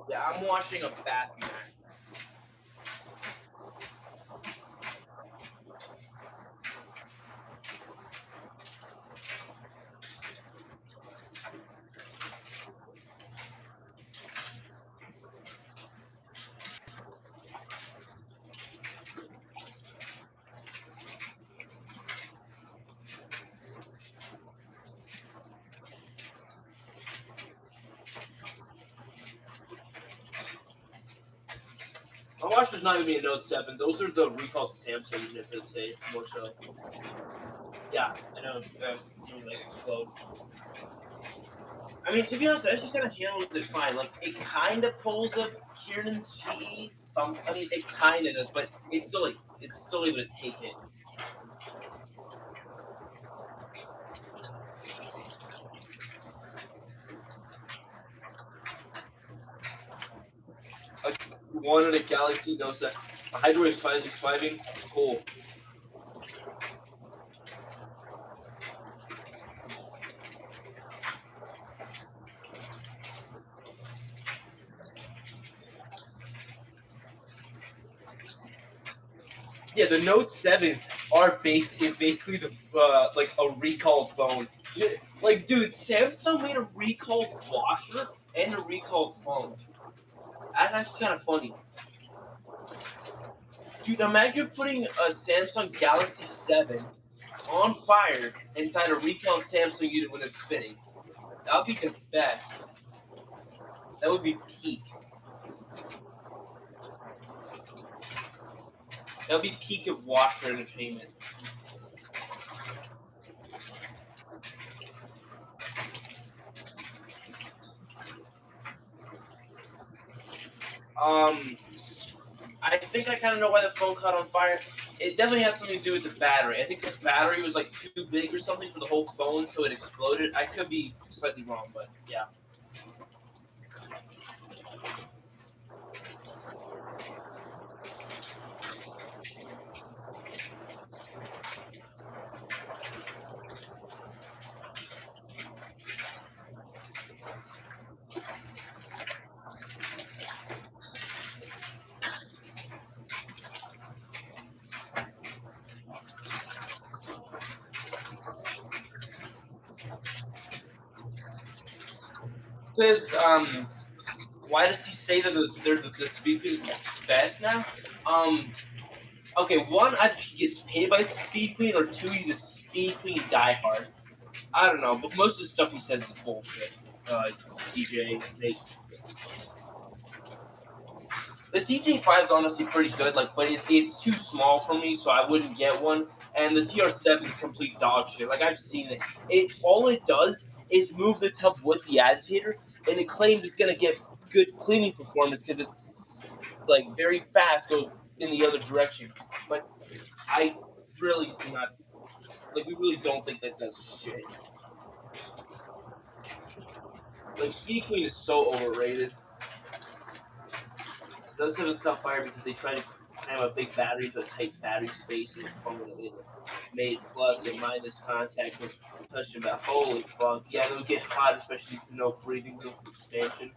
Yeah, I'm watching a bath mat. My watch does not even be a Note 7. Those are the recalled Samsung units, I'd say, more so. Yeah, I know. It would like explode. I mean, to be honest, I just kind of handles it fine. Like, it kind of pulls a Kiernan's GE. I mean, it kind of does, but it's still like it's still able to take it. A one in a Galaxy Note 7. A hydrowave 565ing. Cool. Yeah, the Note 7 is basically the like a recalled phone. Like, dude, Samsung made a recalled washer and a recalled phone. That's actually kind of funny. Dude, imagine putting a Samsung Galaxy 7 on fire inside a recalled Samsung unit when it's spinning. That would be the best. That would be peak. That'll be peak of washer entertainment. Um, I think I kind of know why the phone caught on fire. It definitely had something to do with the battery. I think the battery was like too big or something for the whole phone, so it exploded. I could be slightly wrong, but yeah. Because why does he say that the speed queen is the best now? Um, okay, one, either he gets paid by Speed Queen, or two, he's a Speed Queen diehard. I don't know, but most of the stuff he says is bullshit. DJ, the TJ5 is honestly pretty good, like, but it's too small for me, so I wouldn't get one. And the TR7 is complete dog shit. Like I've seen it. It all it does is move the tub with the agitator, and it claims it's gonna get good cleaning performance because it's like very fast, goes in the other direction. But I really do not like. We really don't think that does shit. Like Speed Queen is so overrated. So those haven't caught fire because they tried to cram a big battery into a tight battery space and the phone would made plus and minus contact with touching about holy fuck. Yeah, they would get hot, especially if no breathing room for expansion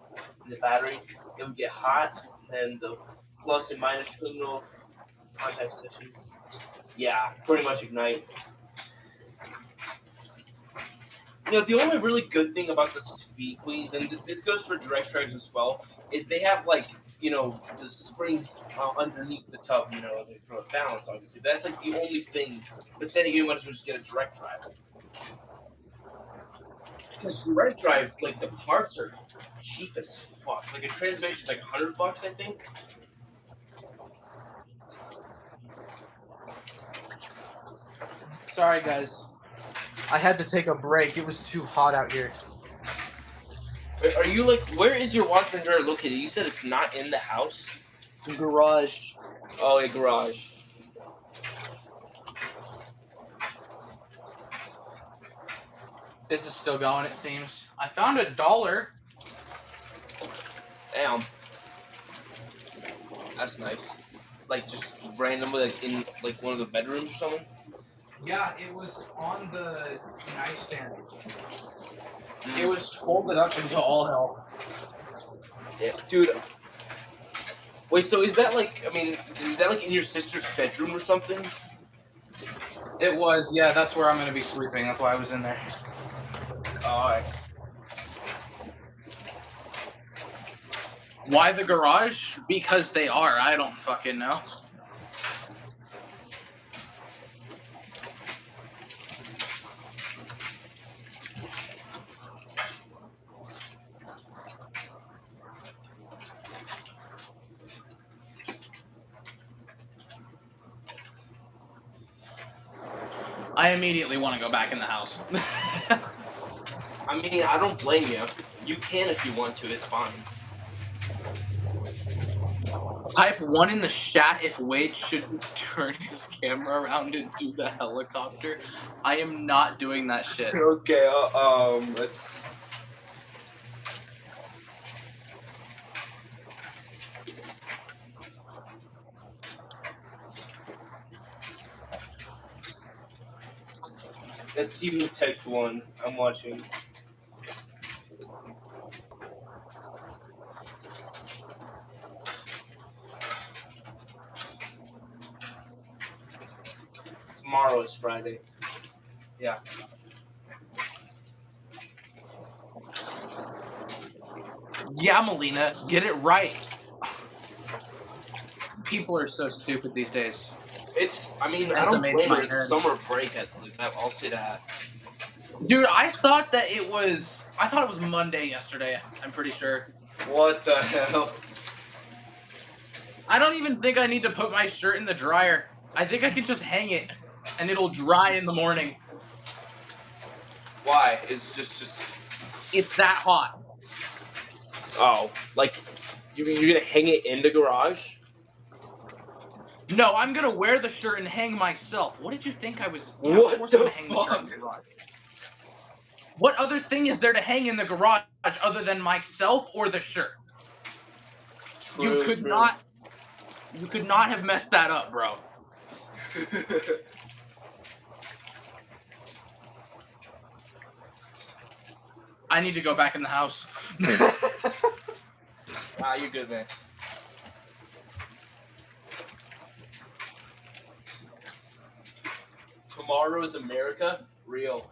in the battery. It would get hot, and then the plus and minus terminal contact section. Yeah, pretty much ignite. The only really good thing about the Speed Queens, and this goes for direct drives as well, is they have like the springs underneath the tub. They throw a balance, obviously. But that's like the only thing. But then again, you might as well just get a direct drive because direct drive, like the parts are cheap as fuck. Like a transmission is like $100, I think. Sorry, guys. I had to take a break. It was too hot out here. Are you like, where is your washer and dryer located? You said it's not in the house. Garage. Oh, a garage. This is still going, it seems. I found $1. Damn, that's nice. Like just randomly, like in like one of the bedrooms or something. Yeah, it was on the nightstand. It was folded up into all hell. Yeah, dude. Wait, so is that like? I mean, is that like in your sister's bedroom or something? It was, yeah, that's where I'm going to be sleeping. That's why I was in there. Alright. Why the garage? Because they are. I don't fucking know. I immediately want to go back in the house. I mean, I don't blame you. You can if you want to. It's fine. Type 1 in the chat if Wade should turn his camera around and do the helicopter. I am not doing that shit. Okay. Let's. Let's see who typed one. I'm watching. Tomorrow is Friday. Yeah. Yeah, Melina, get it right. People are so stupid these days. I mean, I don't blame her. It's summer break. I'll say that. Dude, I thought it was Monday yesterday. I'm pretty sure. What the hell? I don't even think I need to put my shirt in the dryer. I think I can just hang it, and it'll dry in the morning. Why? It's just It's that hot. oh, like you're gonna hang it in the garage? No, I'm gonna wear the shirt and hang myself. What did you think I was? Yeah, of What course I'm the gonna hang the shirt in fuck? the garage. What other thing is there to hang in the garage other than myself or the shirt? You True, could true. not. You could not have messed that up, bro. I need to go back in the house. Ah, you're good, man. Tomorrow's America, real.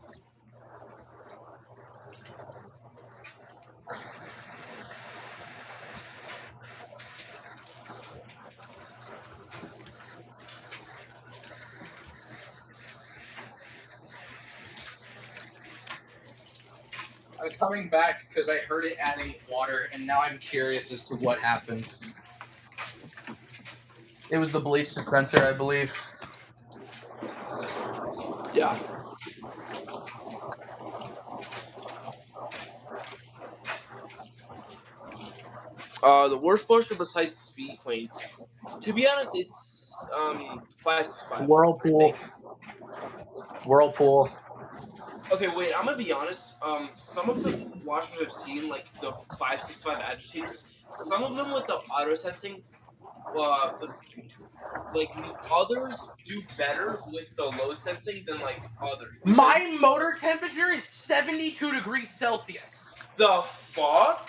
I'm coming back because I heard it adding water, and now I'm curious as to what happens. It was the bleach dispenser, I believe. Yeah. The worst moisture besides speed plane. To be honest, it's 565. I Whirlpool. think. Whirlpool. Okay, wait. I'm gonna be honest. Some of the washers I've seen, like the 565 agitators, some of them with the auto sensing, but like others do better with the low sensing than like others because My motor temperature is 72 degrees Celsius. the fuck.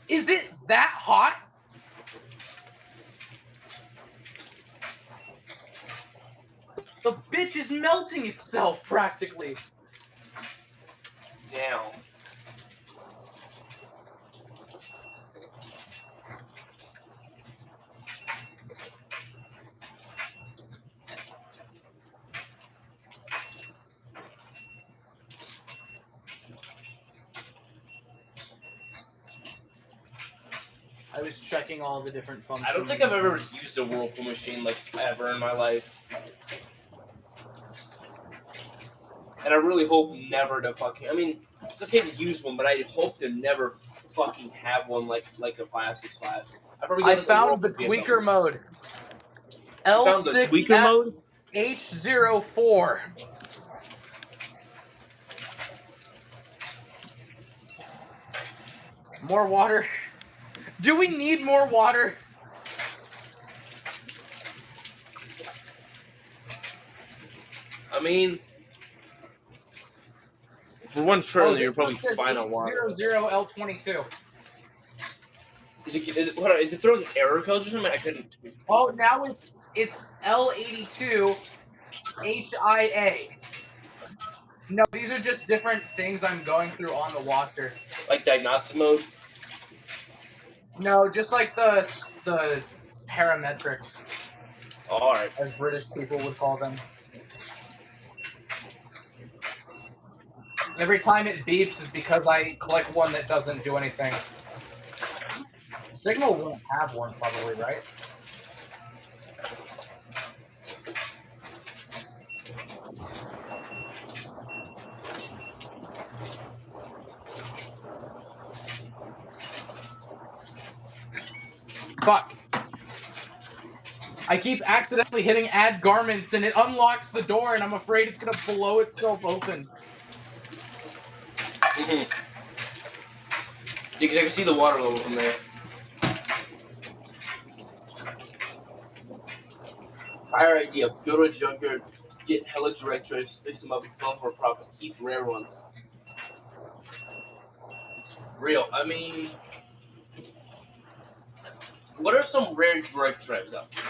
Is it that hot? The bitch is melting itself practically. Damn. I was checking all the different functions. I don't think I've ever used a whirlpool machine like ever in my life. And I really hope never to fucking. I mean, it's okay to use one, but I hope to never fucking have one like a 565. I probably I get like a found the Whirlpool tweaker BMW. mode. You found the tweaker mode? L6H04. More water. Do we need more water? I mean, for one turn, you're This one probably says fine on water. H00L22. Hold on, is it throwing error codes or something? I couldn't. Oh, now it's L82 HIA. No, these are just different things I'm going through on the washer. Like diagnostic mode? No, just like the parametrics, Alright. as British people would call them. Every time it beeps is because I click one that doesn't do anything. Signal won't have one, probably, right? Fuck. I keep accidentally hitting add garments and it unlocks the door and I'm afraid it's gonna blow itself open. Mm-hmm. Because I can see the water level from there. Fire idea. Go to a junkyard, get hella direct drives, fix them up, and sell them for a profit. Keep rare ones. Real. I mean, what are some rare direct drives out there?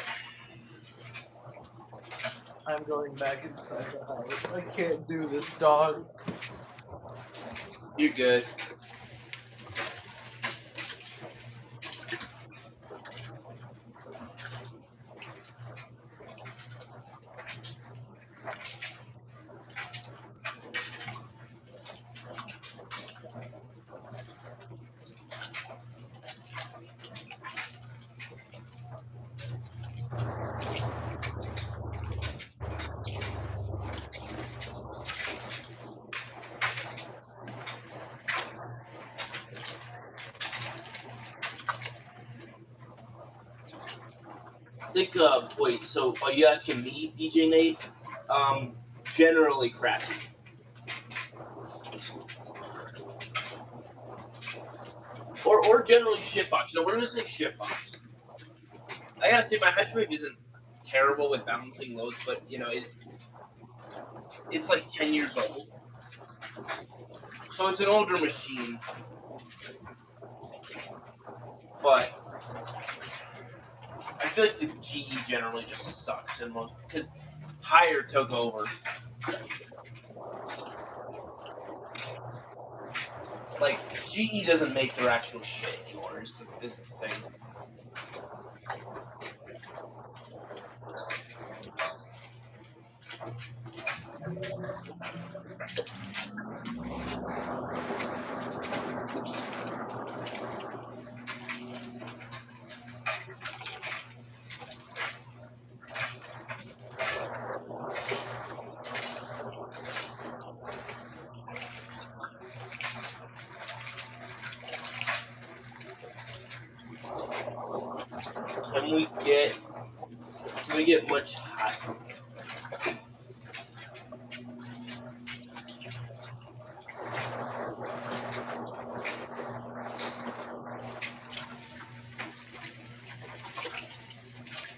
I'm going back inside the house. I can't do this, dog. You're good. think. Wait. So are you asking me, DJ Nate? Generally crappy. Or generally shitbox. No, we're gonna say shitbox. I gotta say my hydrowave isn't terrible with balancing loads, but it's like 10 years old, so it's an older machine. But I feel like the GE generally just sucks in most because Higher took over. Like GE doesn't make their actual shit anymore. Is the thing. Can we get much higher?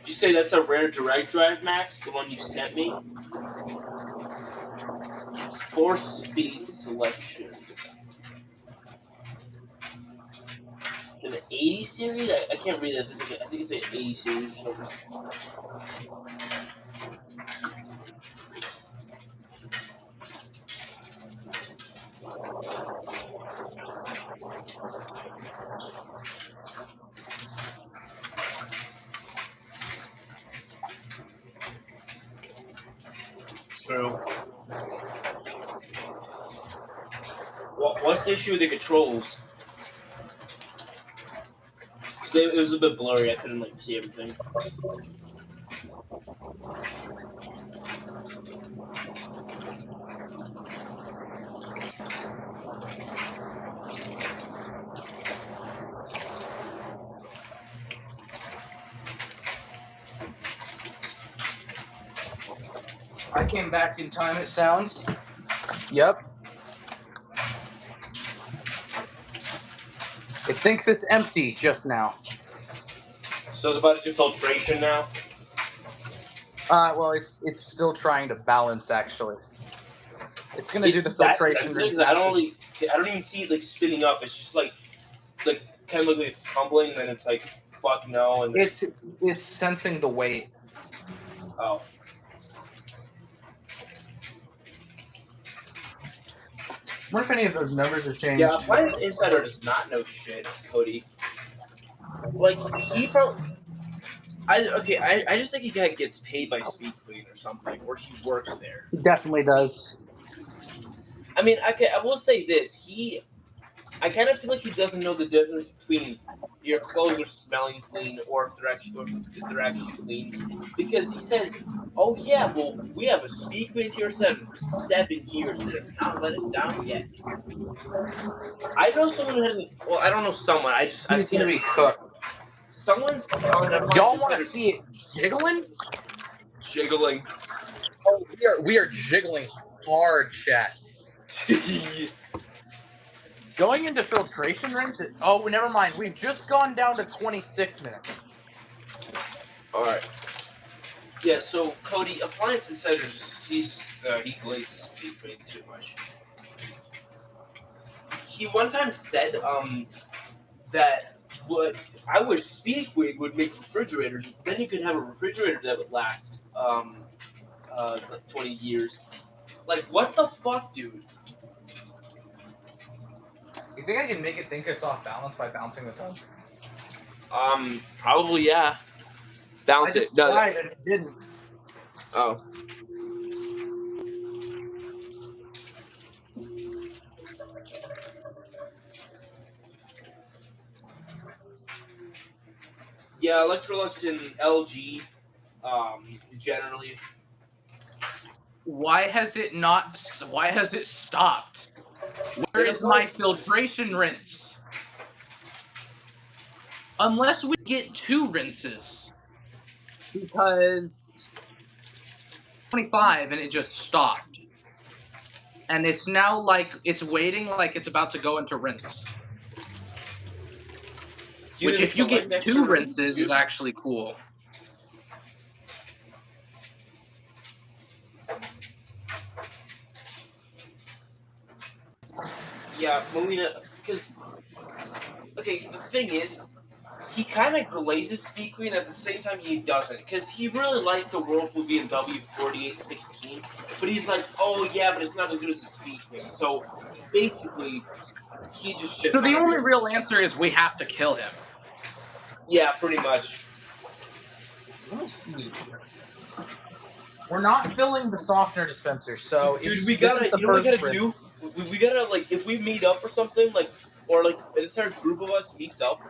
You say that's a rare direct drive, Max? The one you sent me? 4-speed selection. Is it 80 series? I can't read this. I think it's an 80 series or something. True. What's the issue with the controls? It was a bit blurry. I couldn't see everything. I came back in time, it sounds. Yep. It thinks it's empty just now. So it's about to do filtration now? Well, it's still trying to balance, actually. It's going to do the filtration. I don't even see it spinning up. It's just kind of looks like it's tumbling, and then it's like, fuck no. And it's sensing the weight. Oh. I wonder if any of those numbers have changed. Yeah, Appliance Insider does not know shit, Cody. He probably... I just think he gets paid by Speed Queen or something, or he works there. He definitely does. I mean, I will say this. I kind of feel like he doesn't know the difference between your clothes are smelling clean or if they're actually clean. Because he says, oh yeah, well, we have a Speed Queen TR7 for 7 years and it's not let us down yet. I know someone who hasn't... Well, I don't know someone. I've seen it cooked. Someone's telling Appliance... Y'all want to see it jiggling? Jiggling. Oh, we are jiggling hard, chat. Going into filtration rings. Oh, never mind. We've just gone down to 26 minutes. All right. Yeah. So Cody, Appliance Insider, he glazes Speed Queen too much. He one time said that I wish Speed Queen would make refrigerators. Then you could have a refrigerator that would last 20 years. What the fuck, dude? You think I can make it think it's off balance by bouncing the tub? Probably, yeah. Bounce I just tried and it didn't. Oh. Yeah, Electrolux and LG, generally. Why has it stopped? Where is my filtration rinse? Unless we get 2 rinses. because 25 and it just stopped. And it's now like it's waiting like it's about to go into rinse. You Which didn't if you select get extra two rinse, did rinses is you? actually cool. Yeah, Melina, because okay, the thing is, he kind of glazes Sea Queen at the same time he doesn't, because he really liked the Whirlpool BMW 4816, but he's like, oh yeah, but it's not as good as the Sea Queen. So basically, he just So shits on the only everything. real answer is we have to kill him. Yeah, pretty much. Let me see. We're not filling the softener dispenser, so Dude, if we this is gotta, the you know what we first gotta rinse. do? We gotta, like, if we meet up or something, like, or like an entire group of us meets up,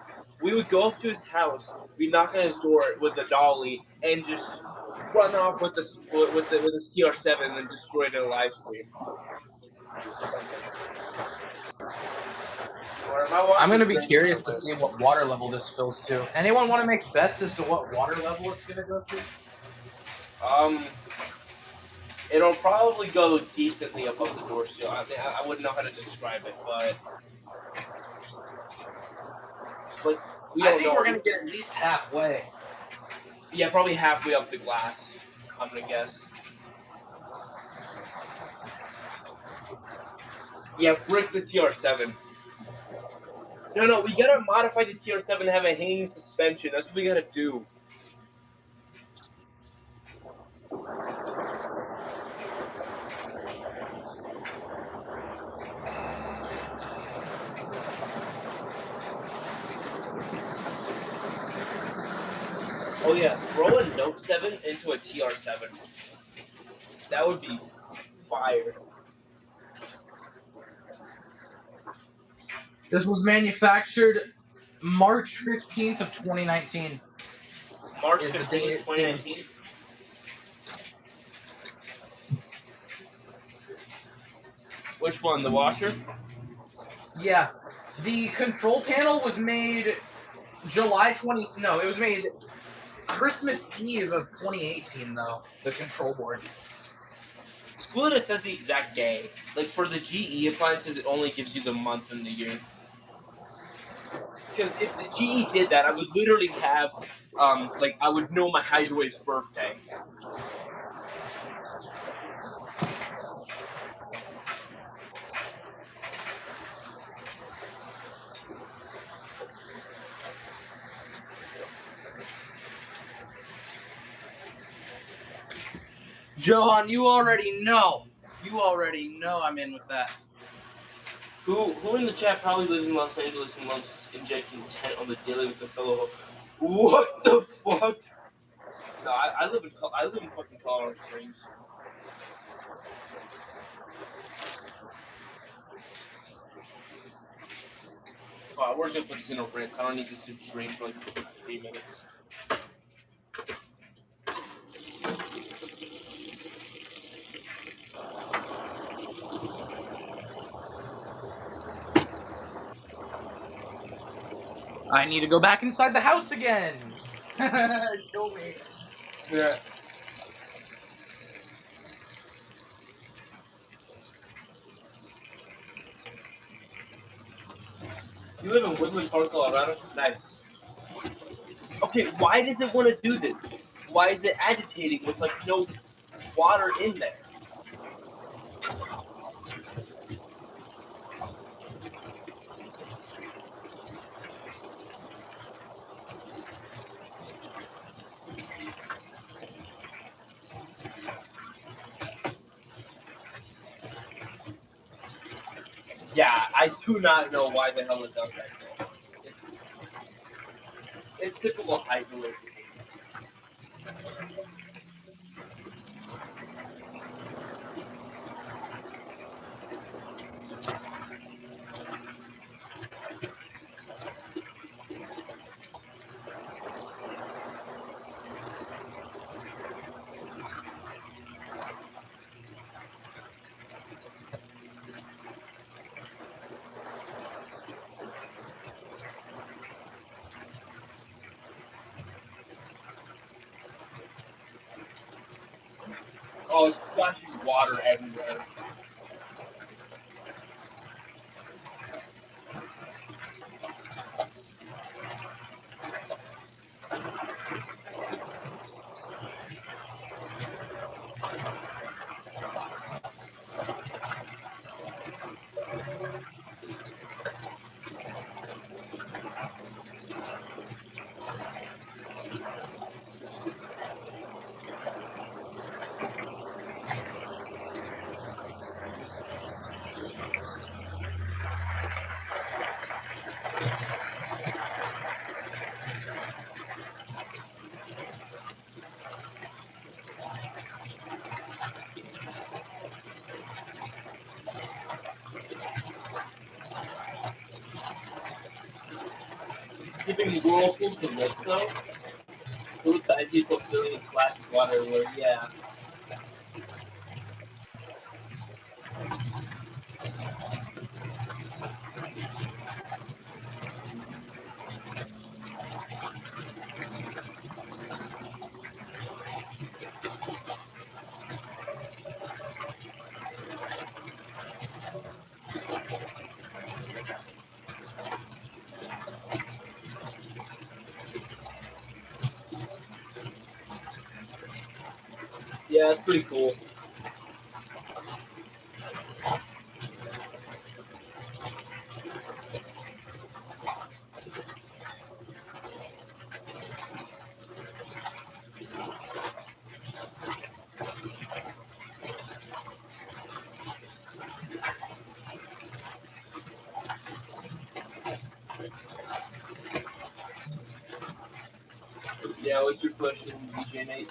we would go up to his house, we knock on his door with the dolly, and just run off with the CR7 and destroy it in a live stream. Or am I I'm watching gonna be Stranger curious to Something? see what water level this fills to. Anyone want to make bets as to what water level it's gonna go to? Um, it'll probably go decently above the door seal. I mean, I wouldn't know how to describe it, but we I don't think we're know. gonna get at least halfway. Yeah, probably halfway up the glass. I'm gonna guess. Yeah, brick the TR7. No, we gotta modify the TR7 to have a hanging suspension. That's what we gotta do. Oh yeah, throw a Note 7 into a TR7. That would be fire. This was manufactured March 15th of 2019 March is the date 15th, it seems. 2019. Which one? The washer? Yeah. The control panel was made July 20 no, it was made Christmas Eve of 2018 though, the control board. It's cool that it says the exact day. Like for the GE appliances, it only gives you the month and the year. Because if the GE did that, I would literally have, like I would know my hydrowave's birthday. Johan, you already know. You already know I'm in with that. Who in the chat probably lives in Los Angeles and loves injecting tent on the daily with the fellow? What the fuck? No, I live in fucking Colorado Springs. Oh, we're just gonna put this in a rinse. I don't need this to drain for like 3 minutes. I need to go back inside the house again. Kill me. Yeah. You live in Woodland Park, Colorado? Nice. Okay, why does it want to do this? Why is it agitating with like no water in there? Yeah, I do not know why the hell it does that. It's typical hydrowave. Keeping whirlpools to lift though. Those guys people filling splash water everywhere. Yeah. Yeah, it's pretty cool. Yeah, what's your question, DJ Nate?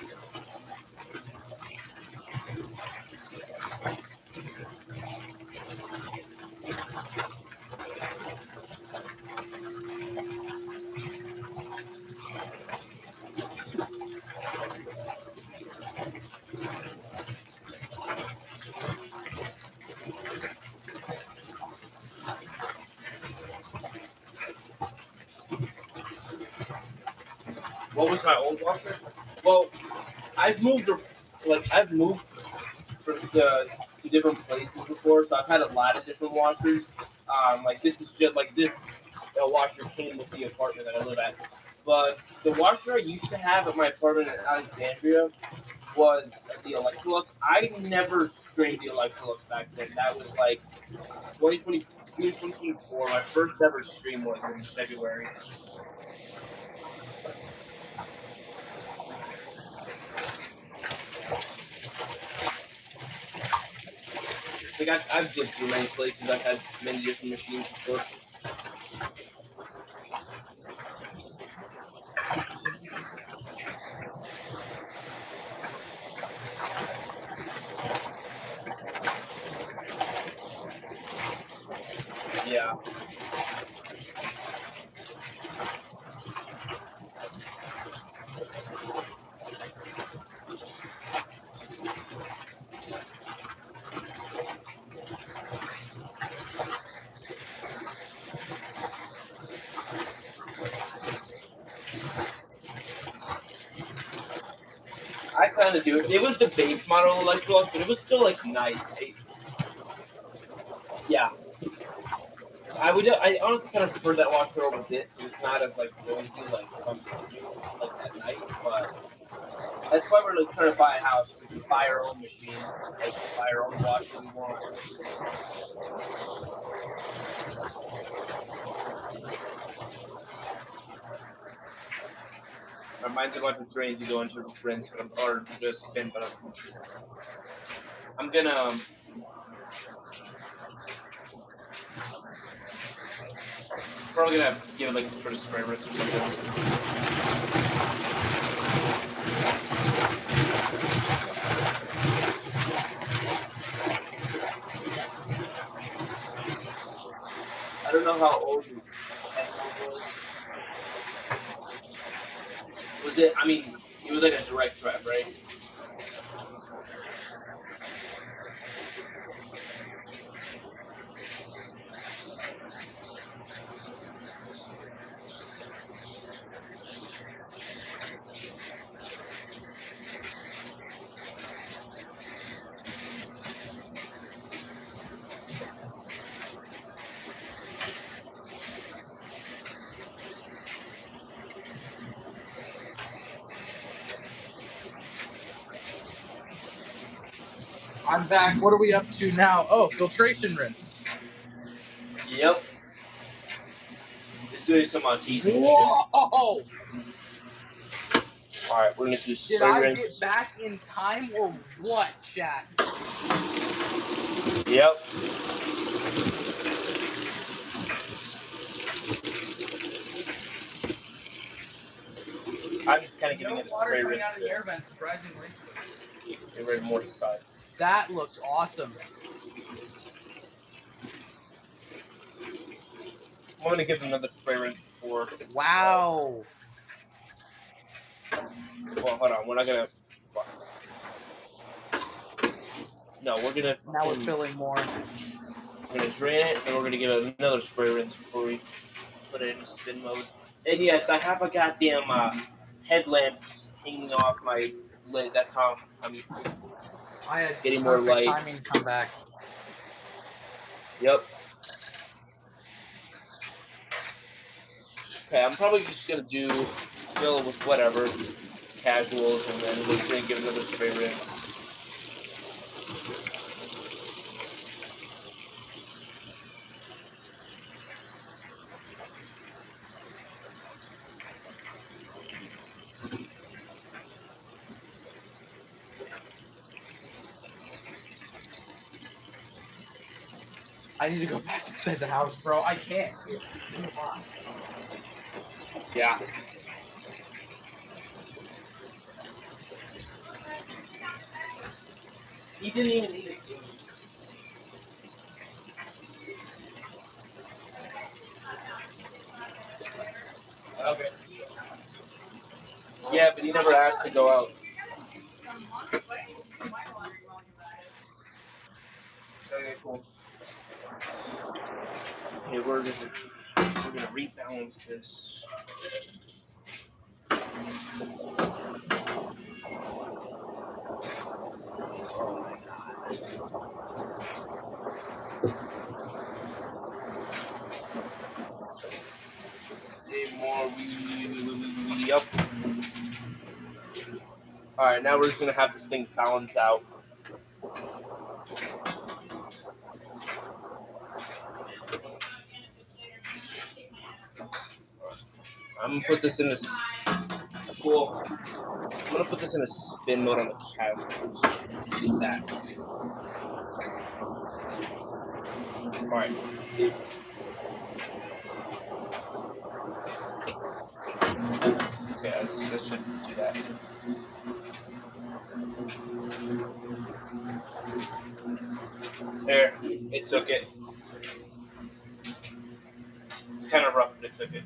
What was my old washer? Well, I've moved to different places before, so I've had a lot of different washers. Like this is just like this washer came with the apartment that I live at. But the washer I used to have at my apartment in Alexandria was the Electrolux. I never strained the Electrolux back then. That was like 2024. My first ever stream was in February. Like I've lived through many places. I've had many different machines before. Yeah, I kind of do. It was the base model Electrolux, but it was still like nice. Yeah, I would. I honestly kind of prefer that washer over this. It's not as like noisy, like if I'm like at night. But that's why we're like trying to buy a house. We can buy our own machine, like buy our own washer we want. Mine's a bunch of drains you go into rinse, but or just spin. But I'm gonna probably gonna give it like some sort of spray rinse or something. I don't know how old your headphone was. Was it? I mean, it was like a direct drive, right? I'm back. What are we up to now? Oh, filtration rinse. Yep. It's doing some artesian shit. Whoa! All right, we're gonna do Did spray I rinse. get back in time or what, chat? Yep. I'm kind of giving No it a water spray coming rinse. out of the air vent, surprisingly. Get ready more side. That looks awesome. I'm gonna give it another spray rinse. Or Wow. well, hold on. We're not gonna. No, we're gonna Now we're fucking. filling more. We're gonna drain it, and we're gonna give it another spray rinse before we put it in spin mode. And yes, I have a goddamn headlamp hanging off my lid. That's how I'm I had getting more perfect light. timing to come back. Yep. Okay, I'm probably just gonna fill it with whatever casuals, and then we're gonna give another spray rinse. I need to go back inside the house, bro. I can't. Come on. Yeah. He didn't even eat it. Okay. Yeah, but he never asked to go out. Okay, cool. Okay, we're gonna rebalance this. Oh my god. Okay, more yep. Alright, now we're just gonna have this thing balance out. I'm gonna put this in this cool. I'm gonna put this in a spin mode on the casuals. Just that. Alright. Okay, this should do that. There, it took it. It's kind of rough, but it took it.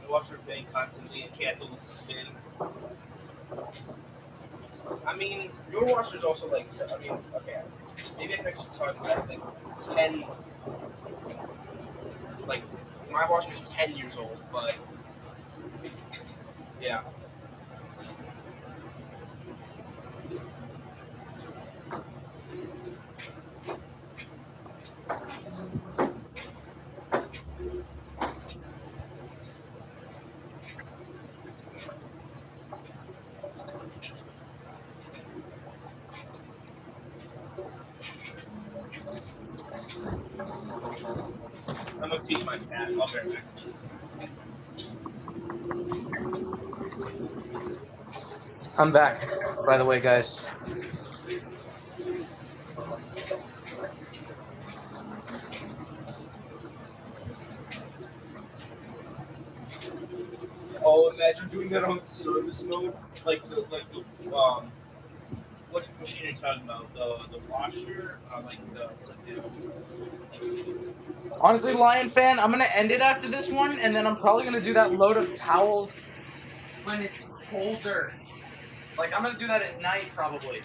The washer thing constantly and cancel the spin. I mean, your washer's also like, I mean, okay, maybe I should talk about like 10, like, my washer's 10 years old, but yeah. I'm gonna feed my cat. I'll be right back. I'm back, by the way, guys. doing that on service mode, which machine are you talking about? The washer, Honestly, Lion fan, I'm gonna end it after this one, and then I'm probably gonna do that load of towels when it's colder. Like I'm gonna do that at night probably.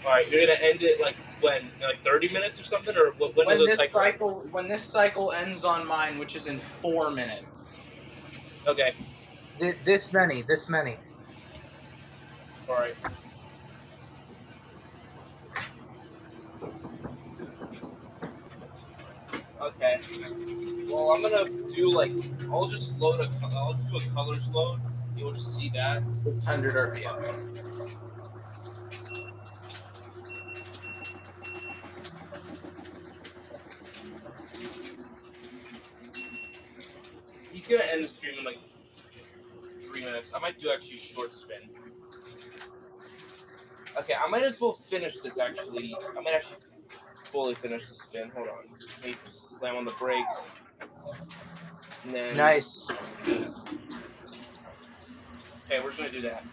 All right, you're gonna end it like when, like 30 minutes or something, or when does it cycle? When this cycle ends on mine, which is in 4 minutes. Okay, This many. all right. Okay. Well, I'm gonna do I'll just I'll just do a colors load. You'll just see that. 600 RPM. He's gonna end the stream in like 3 minutes. I might do actually a short spin. Okay, I might as well finish this actually. I might actually fully finish the spin. Hold on. Let me just slam on the brakes. And then. Nice. Okay, we're just gonna do that.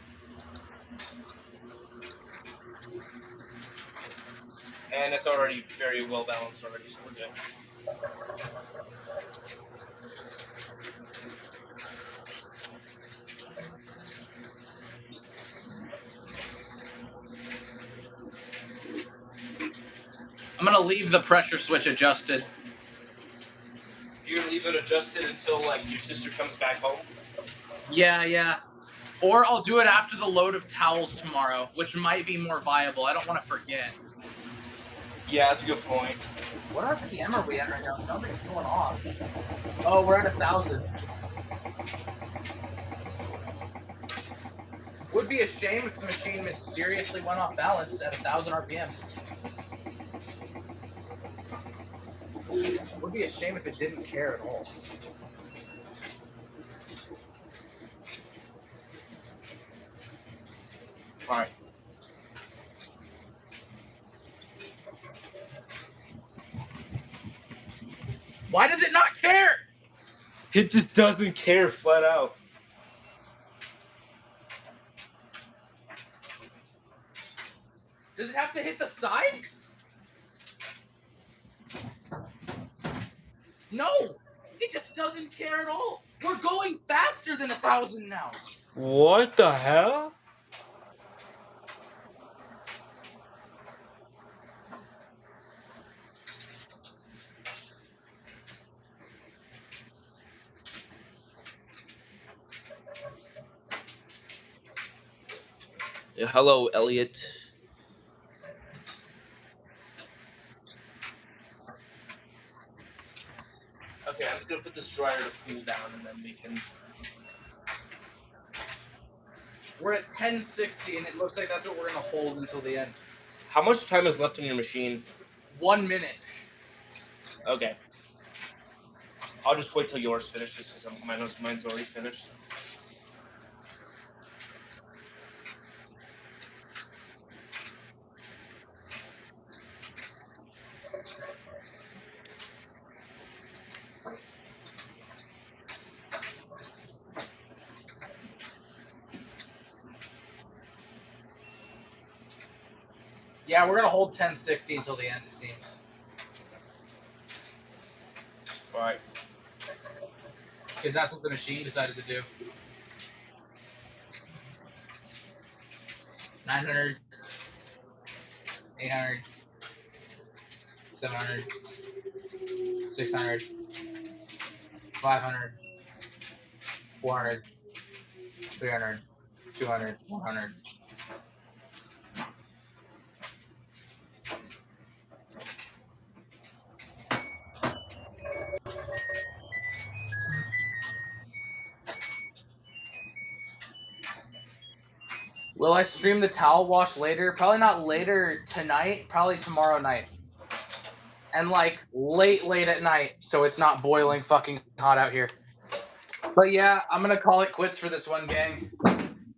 And it's already very well balanced already, so we're good. I'm gonna leave the pressure switch adjusted. You're gonna leave it adjusted until your sister comes back home? Yeah. Or I'll do it after the load of towels tomorrow, which might be more viable. I don't want to forget. Yeah, that's a good point. What RPM are we at right now? Something's going off. Oh, we're at 1,000. Would be a shame if the machine mysteriously went off balance at 1,000 RPMs. Would be a shame if it didn't care at all. All right. Why does it not care? It just doesn't care flat out. Does it have to hit the sides? No, it just doesn't care at all. We're going faster than 1,000 now. What the hell? Hello, Elliot. Okay, I'm just gonna put this dryer to cool down, and then we can. We're at 1060, and it looks like that's what we're gonna hold until the end. How much time is left in your machine? 1 minute. Okay. I'll just wait till yours finishes because mine's already finished. Yeah, we're gonna hold 1060 until the end, it seems. All right. Because that's what the machine decided to do. 900, 800, 700, 600, 500, 400, 300, 200, 100. Will I stream the towel wash later? Probably not later tonight, probably tomorrow night. And late at night, so it's not boiling fucking hot out here. But yeah, I'm gonna call it quits for this one, gang.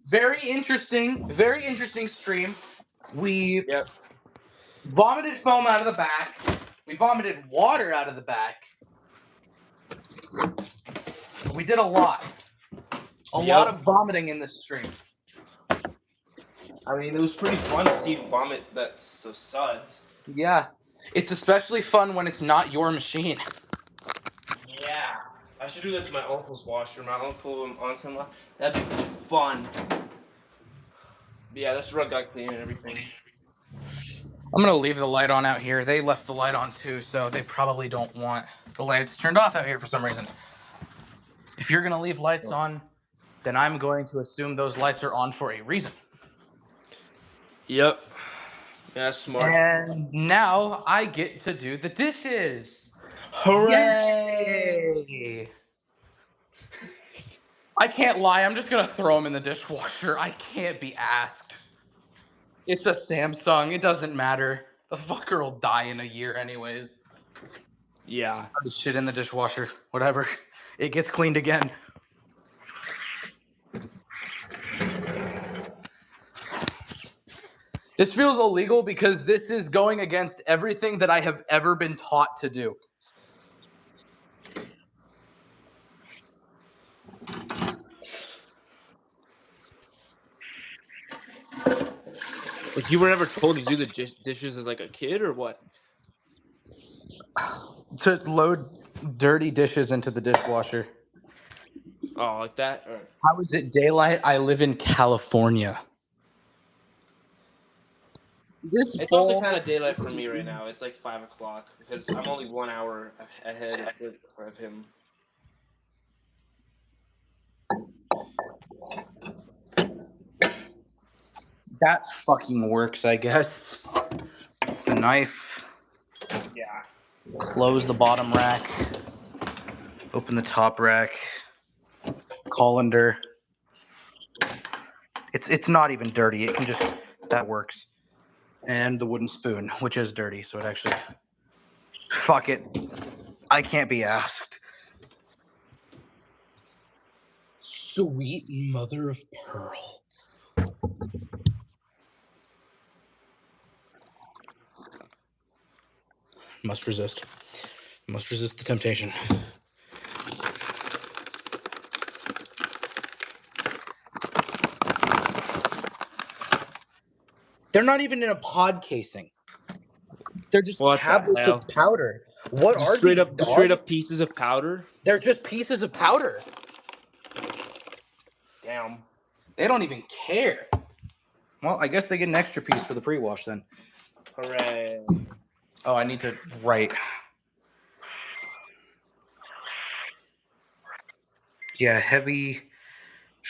Very interesting stream. We vomited foam out of the back. We vomited water out of the back. We did a lot. A lot Yep. of vomiting in this stream. I mean, it was pretty fun to see you vomit that's the Suds. Yeah. It's especially fun when it's not your machine. Yeah. I should do that to my uncle's washer. My uncle and aunt-in-law. That'd be fun. Yeah, this rug got clean and everything. I'm gonna leave the light on out here. They left the light on too, so they probably don't want the lights turned off out here for some reason. If you're gonna leave lights on, then I'm going to assume those lights are on for a reason. Yep. Yeah, that's smart. And now I get to do the dishes. Hooray! Yay! I can't lie, I'm just gonna throw them in the dishwasher. I can't be asked. It's a Samsung, it doesn't matter. The fucker will die in a year anyways. Yeah. Shit in the dishwasher, whatever. It gets cleaned again. This feels illegal because this is going against everything that I have ever been taught to do. Like, you were never told to do the dishes as like a kid or what? To load dirty dishes into the dishwasher. Oh, like that? Or... How is it daylight? I live in California. This It's also bowl. kind of daylight for me right now. It's like 5 o'clock because I'm only 1 hour ahead of him. That fucking works, I guess. The knife. Yeah. Close the bottom rack. Open the top rack. Colander. It's not even dirty. It can just, that works. And the wooden spoon, which is dirty, so it actually, fuck it. I can't be asked. Sweet mother of pearl. Must resist. Must resist the temptation. They're not even in a pod casing. They're just What the tablets hell? of powder. What Just are these, straight dog? up pieces of powder? They're just pieces of powder. Damn. They don't even care. Well, I guess they get an extra piece for the pre-wash then. Hooray. Oh, I need to write. Yeah, heavy,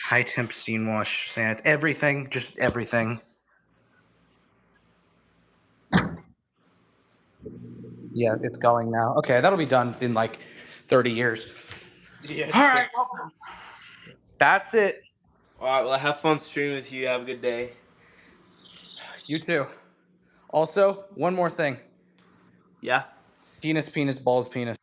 high temp steam wash, sand, everything, just everything. Yeah, it's going now. Okay, that'll be done in like 30 years. Yeah. All right, that's it. All right. Well, have fun streaming with you. Have a good day. You too. Also, one more thing. Yeah. Penis, penis, balls, penis.